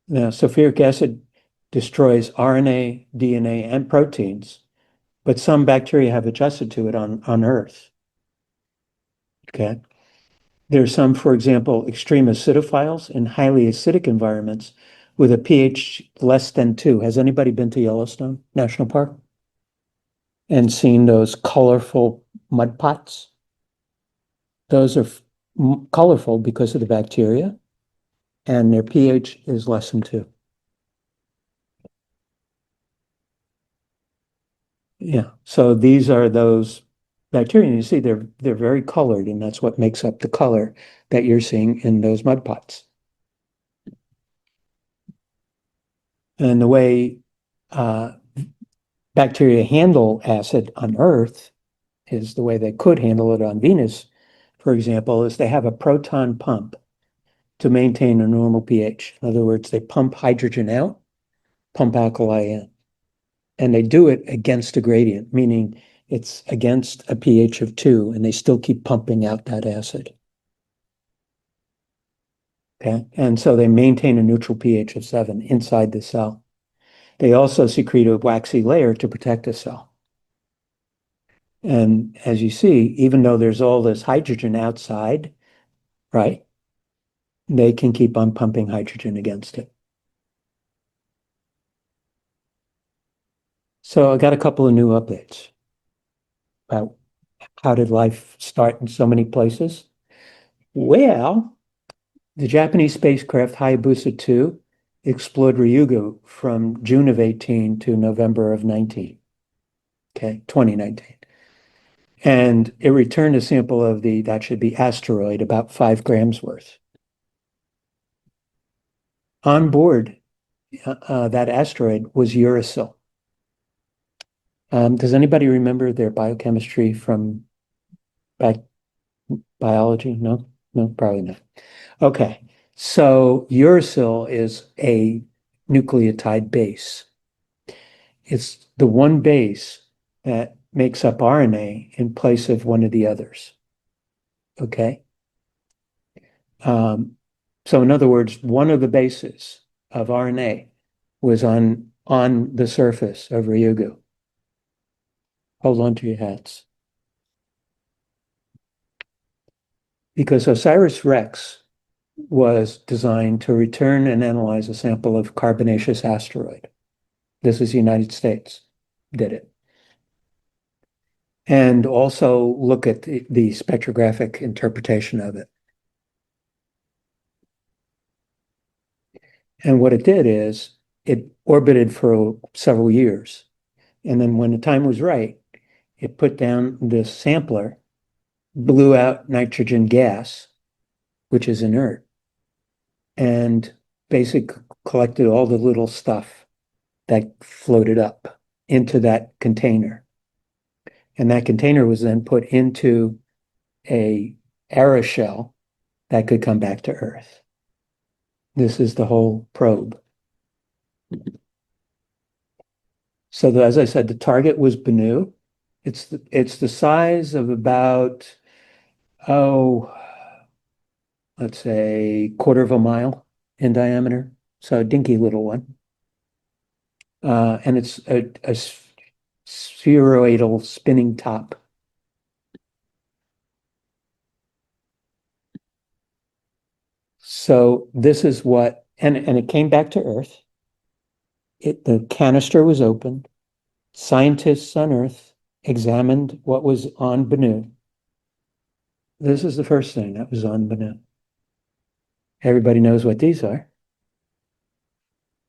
Now, sulfuric acid destroys RNA, DNA, and proteins, but some bacteria have adjusted to it on Earth. Okay. There's some, for example, extreme acidophiles in highly acidic environments with a pH less than 2. Has anybody been to Yellowstone National Park and seen those colorful mud pots? Those are colorful because of the bacteria, and their pH is less than 2. Yeah, so these are those bacteria. And you see they're very colored, and that's what makes up the color that you're seeing in those mud pots. And the way bacteria handle acid on Earth is the way they could handle it on Venus, for example, is they have a proton pump to maintain a normal pH. In other words, they pump hydrogen out, pump alkali in. And they do it against a gradient, meaning it's against a pH of 2, and they still keep pumping out that acid. Okay, and so they maintain a neutral pH of 7 inside the cell. They also secrete a waxy layer to protect the cell. And as you see, even though there's all this hydrogen outside, right, they can keep on pumping hydrogen against it. So I got a couple of new updates about how did life start in so many places. Well, the Japanese spacecraft Hayabusa 2 explored Ryugu from June of 18 to November of 19, okay, 2019. And it returned a sample of that should be asteroid, about 5 grams worth. On board that asteroid was uracil. Does anybody remember their biochemistry from biology? No, probably not. Okay, so uracil is a nucleotide base. It's the one base that makes up RNA in place of one of the others. Okay. So in other words, one of the bases of RNA was on the surface of Ryugu. Hold on to your hats. Because OSIRIS-REx was designed to return and analyze a sample of carbonaceous asteroid. This is the United States did it. and also look at the spectrographic interpretation of it. And what it did is it orbited for several years. And then when the time was right, it put down this sampler, blew out nitrogen gas, which is inert, and basically collected all the little stuff that floated up into that container. And that container was then put into a aeroshell that could come back to Earth. This is the whole probe. So as I said, the target was Bennu. It's the size of about, let's say quarter of a mile in diameter. So a dinky little one. And it's a spheroidal spinning top. So this is what, and it came back to Earth. The canister was opened. Scientists on Earth examined what was on Bennu. This is the first thing that was on Bennu. Everybody knows what these are.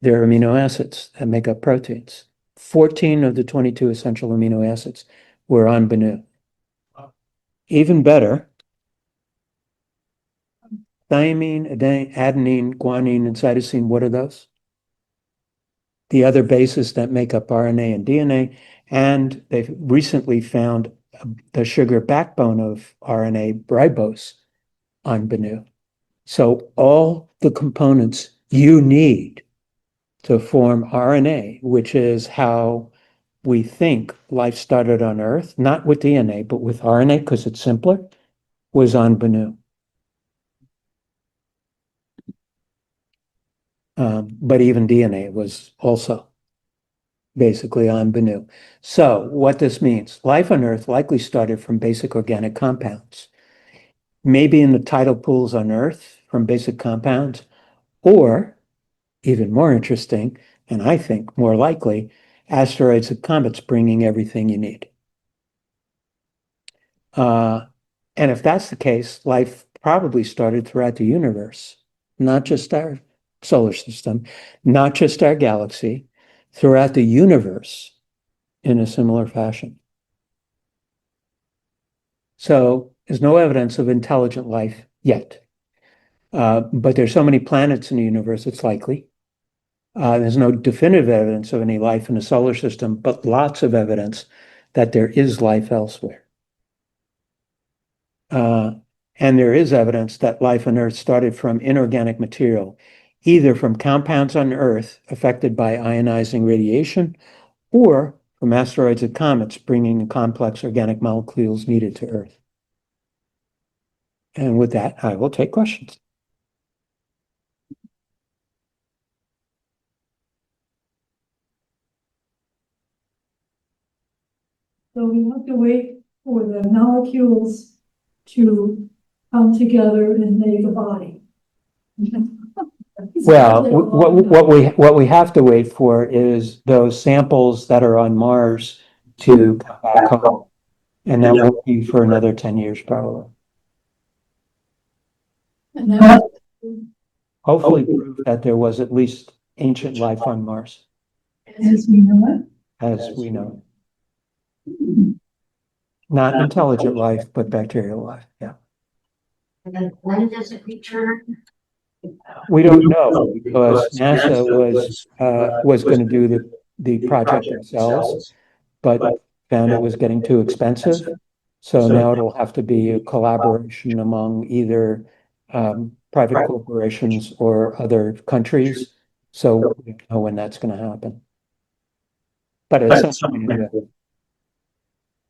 They're amino acids that make up proteins. 14 of the 22 essential amino acids were on Bennu. Even better, thymine, adenine, guanine, and cytosine, what are those? The other bases that make up RNA and DNA, and they've recently found the sugar backbone of RNA, ribose, on Bennu. So all the components you need to form RNA, which is how we think life started on Earth, not with DNA, but with RNA because it's simpler, was on Bennu. But even DNA was also basically on Bennu. So what this means, life on Earth likely started from basic organic compounds, maybe in the tidal pools on Earth from basic compounds, or even more interesting, and I think more likely, asteroids and comets bringing everything you need. And if that's the case, life probably started throughout the universe, not just our solar system, not just our galaxy, throughout the universe in a similar fashion. So there's no evidence of intelligent life yet. But there's so many planets in the universe, it's likely. There's no definitive evidence of any life in the solar system, but lots of evidence that there is life elsewhere. And there is evidence that life on Earth started from inorganic material, either from compounds on Earth affected by ionizing radiation, or from asteroids and comets bringing the complex organic molecules needed to Earth. And with that, I will take questions. So we have to wait for the molecules to come together and make a body. Well, what we have to wait for is those samples that are on Mars to come back home. And that won't be for another 10 years, probably. And then Hopefully prove that there was at least ancient life on Mars, as we know it. as we know. Not intelligent life, but bacterial life, yeah. And then when does it return? We don't know because NASA was going to do the project themselves, but found it was getting too expensive. So now it'll have to be a collaboration among either private corporations or other countries. So we don't know when that's going to happen. But at some point, it will.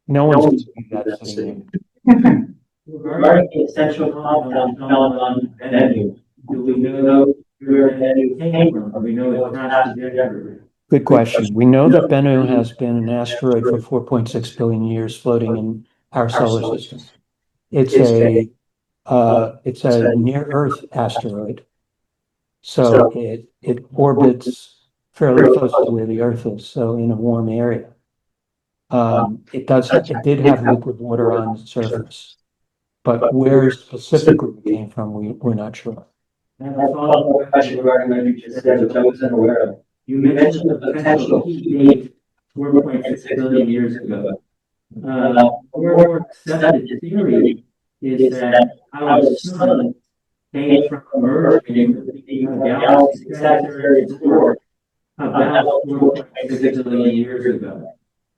No one's going to do that sitting there. Regarding the essential compounds found on Bennu, do we know where Bennu came from? Do we know its past trajectory? Good question. We know that Bennu has been an asteroid for 4.6 billion years floating in our solar system. It's a near Earth asteroid. So it orbits fairly close to where the Earth is, so in a warm area. It did have liquid water on the surface. But where specifically it came from, we're not sure. I have a follow-up question regarding what you just said, which I wasn't aware of. You mentioned the potential heat date 4.6 billion years ago. More accepted theory is that our sun came from emerging from the galaxy Sagittarius IV about 4.6 billion years ago.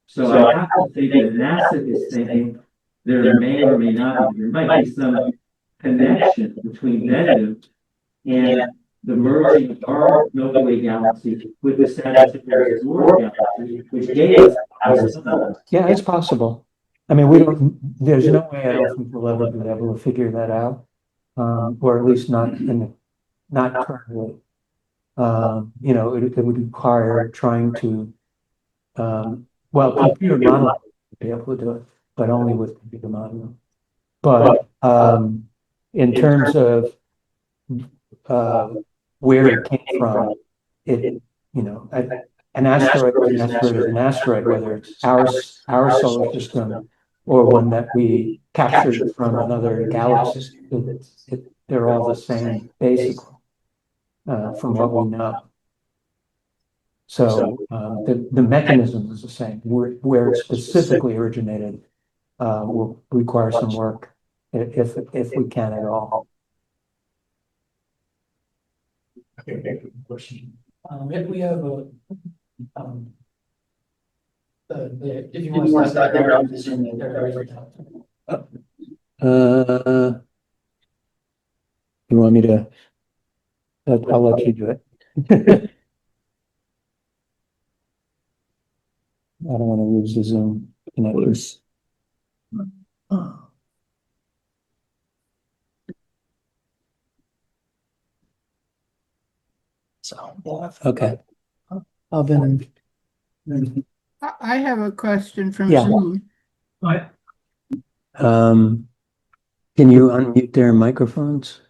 So I have to think that NASA is thinking there may or may not be, there might be some connection between Bennu and the merging of our Milky Way galaxy with the Sagittarius IV galaxy, which gave us our sun. Yeah, it's possible. I mean, there's no way I don't think we'll ever be able to figure that out. Or at least not currently. It would require trying to, computer modeling would be able to do it, but only with computer modeling. But in terms of where it came from, an asteroid is an asteroid, whether it's our solar system or one that we captured from another galaxy. They're all the same, basically, from what we know. So the mechanism is the same. Where it specifically originated will require some work, if we can at all. Okay, thank you for the question. If we have a, if you want to start there, I'm just in the. You want me to? I'll let you do it. I don't want to lose the Zoom connection. So, Okay. Alvin. I have a question from Yeah. Zoom. Can you unmute their microphones?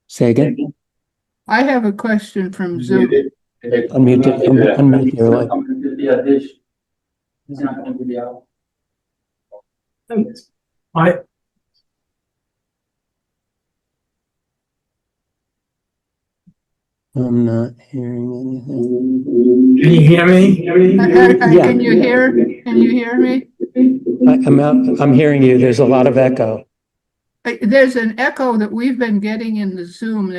Say again? I have a question from Zoom. Unmute it. Unmute your like. I'm not hearing anything. Can you hear me? Yeah. Can you hear me? I'm hearing you. There's a lot of echo. There's an echo that we've been getting in the Zoom.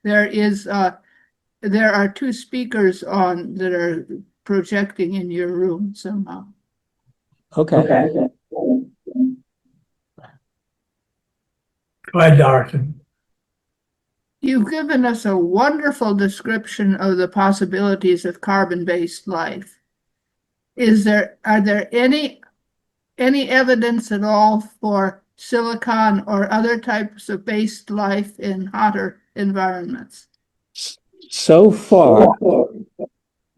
There are two speakers on that are projecting in your room somehow. Okay. Go ahead, Dorothy. You've given us a wonderful description of the possibilities of carbon-based life. Are there any evidence at all for silicon or other types of based life in hotter environments? So far,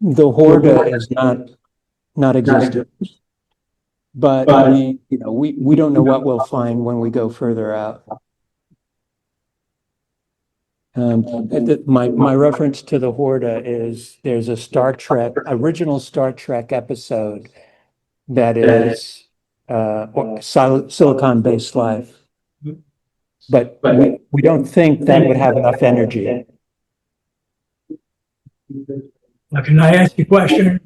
the Horda is not existent. But we don't know what we'll find when we go further out. My reference to the Horda is there's a original Star Trek episode that is silicon-based life. But we don't think that would have enough energy. Now, can I ask you a question?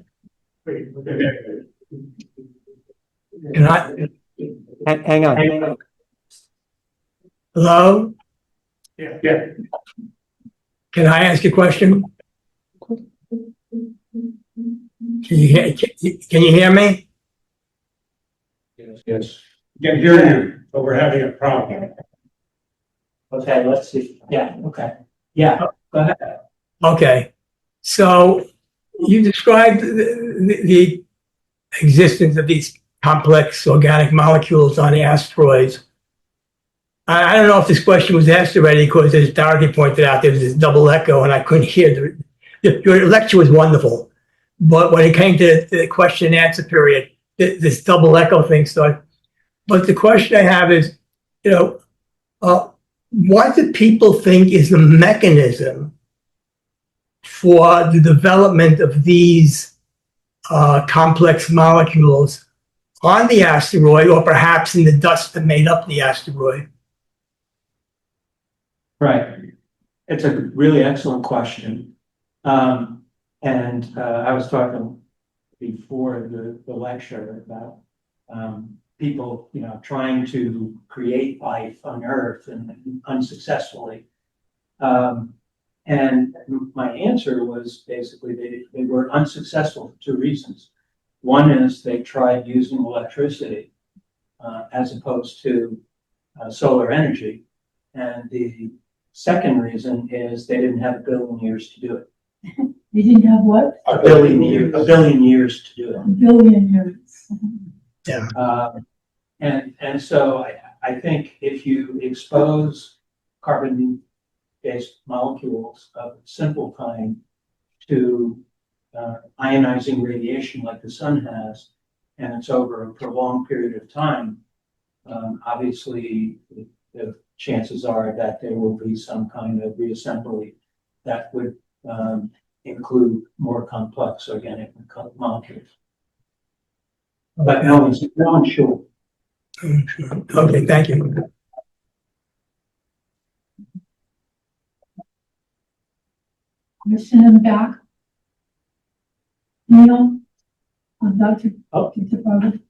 Can I? Hang on. Hello? Yeah. Can I ask you a question? Can you hear me? Yes. Can hear you, but we're having a problem. Okay, let's see. Yeah, okay. Yeah, go ahead. Okay. So you described the existence of these complex organic molecules on the asteroids. I don't know if this question was asked already because, as Dorothy pointed out, there was this double echo and I couldn't hear. Your lecture was wonderful, but when it came to the question and answer period, this double echo thing started. But the question I have is, what do people think is the mechanism for the development of these complex molecules on the asteroid, or perhaps in the dust that made up the asteroid? Right. It's a really excellent question. I was talking before the lecture about people, trying to create life on Earth and unsuccessfully. And my answer was basically they were unsuccessful for two reasons. One is they tried using electricity as opposed to solar energy. And the second reason is they didn't have a billion years to do it. You didn't have what? A billion years to do A it. billion years. And so I think if you expose carbon-based molecules of simple kind to ionizing radiation like the sun has, and it's over a prolonged period of time, obviously the chances are that there will be some kind of reassembly that would include more complex organic molecules. But no one's sure. Okay, thank you. Question in the back. Neil? Dr. Farber?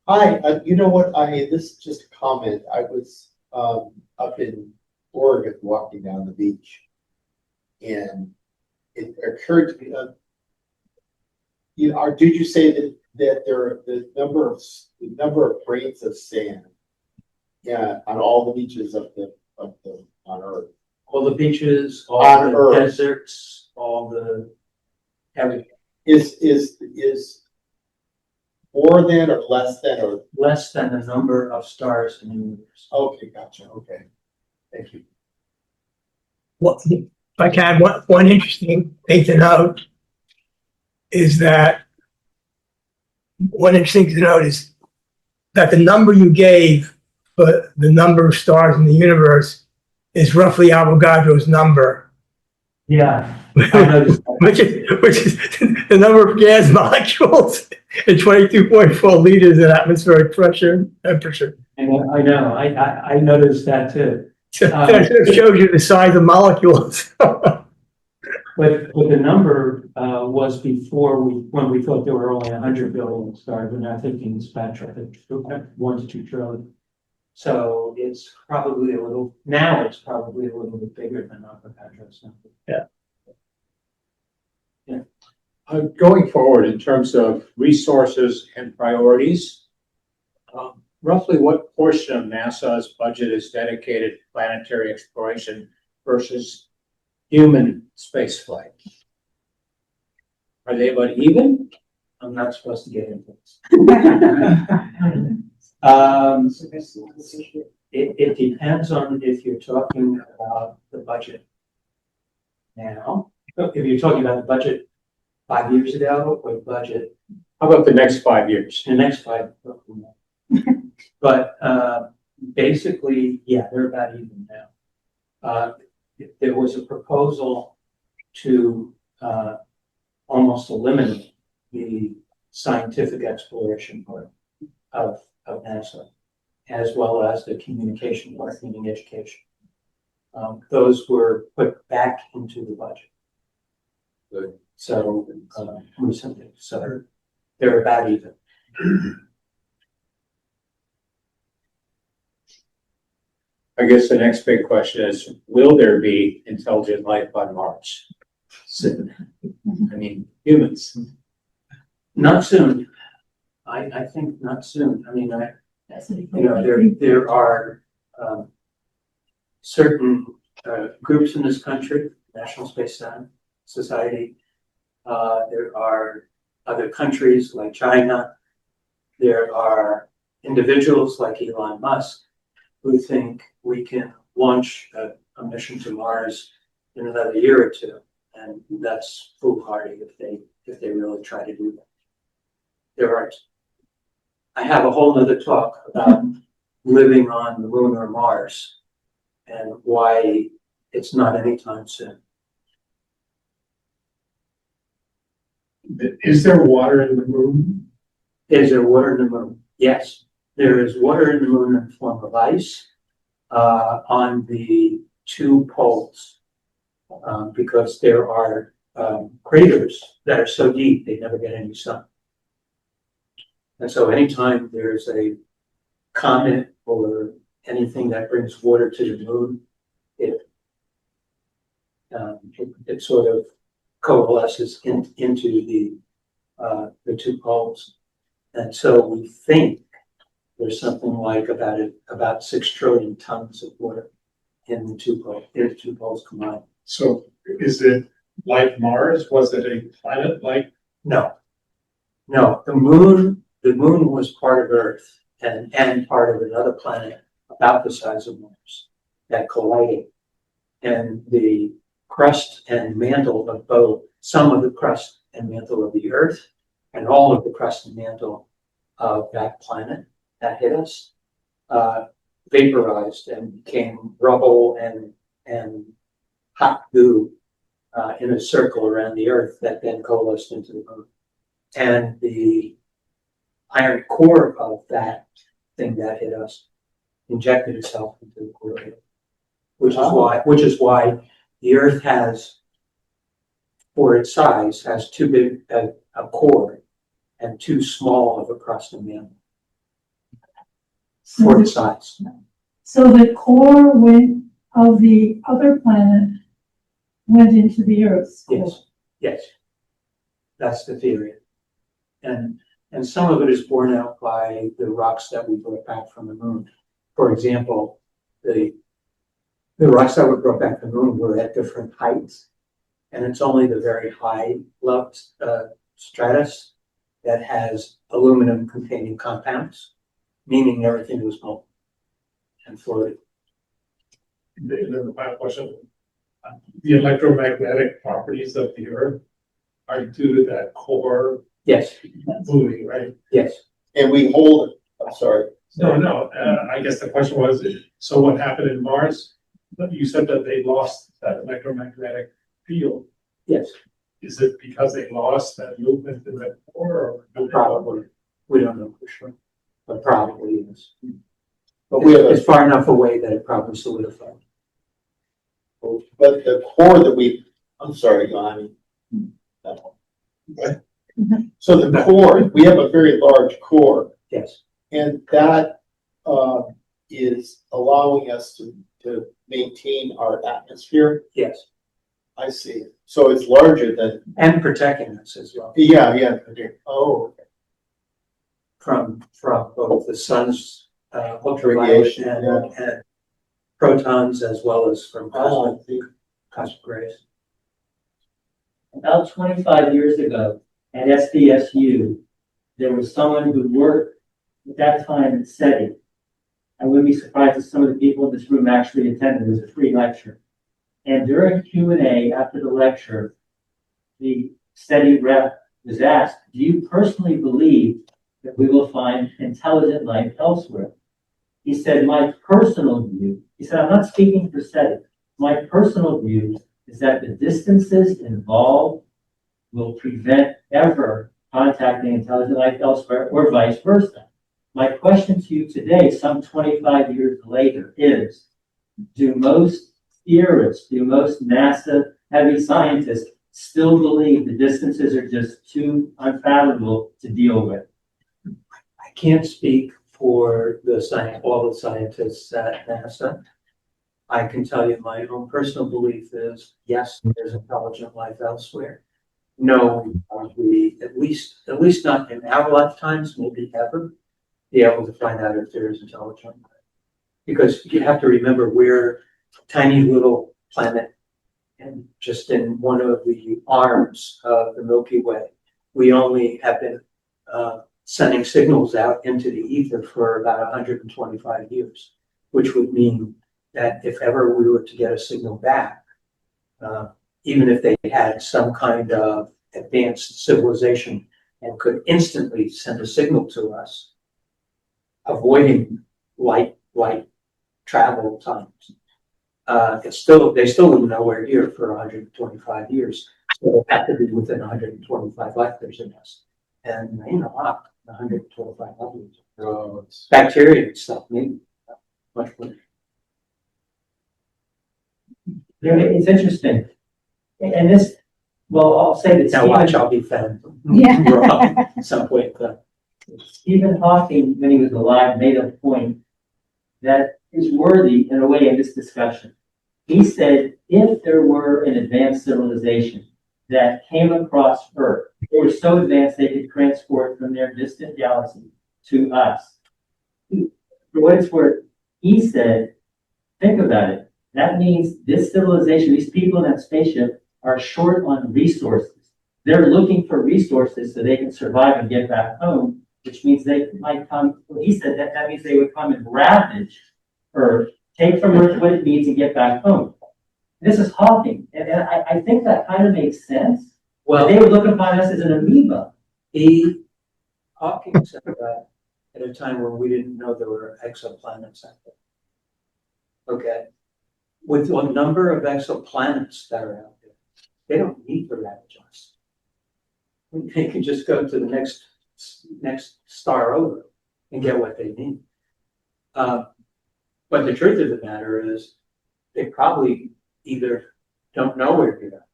Hi, you know what, this is just a comment. I was, up in Oregon walking down the beach. And it occurred to me, did you say that the number of grains of sand, on all the beaches on Earth? All the beaches, all On the Earth. deserts, all the everything. Is more than or less than or? Less than the number of stars in the universe. Okay, gotcha. Okay, thank you. What, if I can, one interesting thing to note is that the number you gave for the number of stars in the universe is roughly Avogadro's number. Yeah, I noticed that. which is the number of gas molecules and 22.4 liters in atmospheric pressure and temperature. And I know, I noticed that too. So that shows you the size of molecules. But the number was before when we thought there were only 100 billion stars, but now thinking it's spectrum, I think 1 to 2 trillion. So it's probably a little bit bigger than Avogadro's number. Yeah. Going forward, in terms of resources and priorities, roughly what portion of NASA's budget is dedicated to planetary exploration versus human spaceflight? Are they about even? I'm not supposed to get into this. It depends on if you're talking about the budget now. If you're talking about the budget 5 years ago or the budget How about the next 5 years? in the next 5. But basically, yeah, they're about even now. There was a proposal to almost eliminate the scientific exploration part of NASA, as well as the communication part, meaning education. Those were put back into the budget. Good. So recently, so they're about even. I guess the next big question is, will there be intelligent life on Mars? Soon. I mean, humans. Not soon. I think not soon. I mean, there are certain groups in this country, National Space Society. There are other countries like China. There are individuals like Elon Musk who think we can launch a mission to Mars in another year or two, and that's foolhardy if they really try to do that. There aren't. I have a whole nother talk about living on the moon or Mars and why it's not anytime soon. Is there water in the moon? Is there water in the moon? Yes, there is water in the moon in the form of ice on the two poles because there are craters that are so deep they never get any sun. And so anytime there's a comet or anything that brings water to the moon, it sort of coalesces into the two poles. And so we think there's something like about 6 trillion tons of water in the two poles combined. So is it like Mars? Was it a planet like? No, the moon was part of Earth and part of another planet about the size of Mars that collided. And the crust and mantle of both, some of the crust and mantle of the Earth and all of the crust and mantle of that planet that hit us, vaporized and became rubble and hot goo in a circle around the Earth that then coalesced into the moon. And the iron core of that thing that hit us injected itself into the core of it, which is why the Earth has, for its size, has too big a core and too small of a crust and mantle for its size. So the core of the other planet went into the Earth's core. Yes, that's the theory, and some of it is borne out by the rocks that we brought back from the moon. For example, the rocks that were brought back from the moon were at different heights, and it's only the very high level stratus that has aluminum-containing compounds, meaning everything was molten and floated. And then the final question, the electromagnetic properties of the Earth are due to that core Yes, moving, right? yes. And we hold, I'm sorry. No, I guess the question was, so what happened in Mars? You said that they lost that electromagnetic field. Yes, Is it because they lost that movement in that core or? probably. We don't know for sure, but probably is. But we have It's far enough away that it probably solidified. but the core that I'm sorry, Johnny. What? So the core, we have a very large core, Yes, and that is allowing us to maintain our atmosphere. yes, I see. So it's larger than, and protecting us as well yeah. Oh, okay. from both the sun's ultraviolet Radiation, and protons as well as from Oh, I see. cosmic rays. About 25 years ago at SDSU, there was someone who worked at that time at SETI. I wouldn't be surprised if some of the people in this room actually attended. It was a free lecture. And during Q&A after the lecture, the SETI rep was asked, do you personally believe that we will find intelligent life elsewhere? He said, my personal view, he said, I'm not speaking for SETI. My personal view is that the distances involved will prevent ever contacting intelligent life elsewhere or vice versa. My question to you today, some 25 years later, is do most theorists, do most NASA heavy scientists still believe the distances are just too unfathomable to deal with? I can't speak for all the scientists at NASA. I can tell you my own personal belief is, yes, there's intelligent life elsewhere. No, we at least not in our lifetimes, maybe ever, be able to find out if there is intelligent life. Because you have to remember we're a tiny little planet and just in one of the arms of the Milky Way. We only have been sending signals out into the ether for about 125 years, which would mean that if ever we were to get a signal back, even if they had some kind of advanced civilization and could instantly send a signal to us, avoiding light travel times, they still wouldn't know we're here for 125 years. So it had to be within 125 light years in us. And you know, 125 light years. Oh, it's- Bacteria and stuff, maybe much more. Yeah, it's interesting. And this, well, I'll say that Now watch, I'll be fed. Yeah. Wrong at some point. Stephen Hawking, when he was alive, made a point that is worthy in a way in this discussion. He said, if there were an advanced civilization that came across Earth, they were so advanced they could transport from their distant galaxy to us. For what it's worth, he said, think about it. That means this civilization, these people in that spaceship are short on resources. They're looking for resources so they can survive and get back home, which means they might come, well, he said that means they would come and ravage Earth, take from Earth what it needs and get back home. This is Hawking, and I think that kind of makes sense. Well, They would look upon us as an amoeba. Hawking said that at a time when we didn't know there were exoplanets out there. Okay. With a number of exoplanets that are out there, they don't need to ravage us. They can just go to the next star over and get what they need. But the truth of the matter is, they probably either don't know we're here,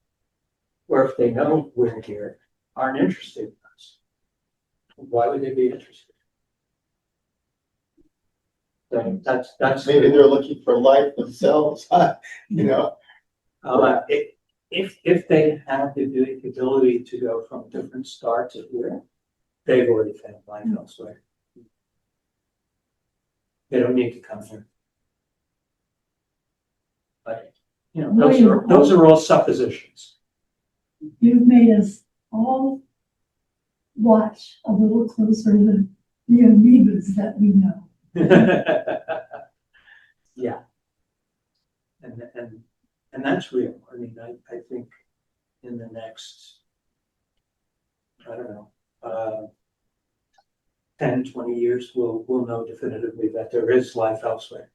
or if they know we're here, aren't interested in us. Why would they be interested? So that's Maybe they're looking for life themselves, you know? if they have the ability to go from different star to here, they've already found life elsewhere. They don't need to come here. But you know, those are all suppositions. You've made us all watch a little closer than the amoebas that we know. Yeah. And that's real. I mean, I think in the next, I don't know, 10, 20 years, we'll know definitively that there is life elsewhere.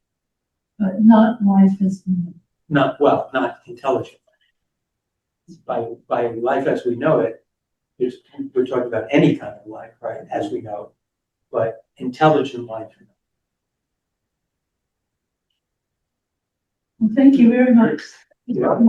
But not life as we know. Not intelligent. By life as we know it, we're talking about any kind of life, right, as we know it, but intelligent life. Well, thank you very much. Yeah.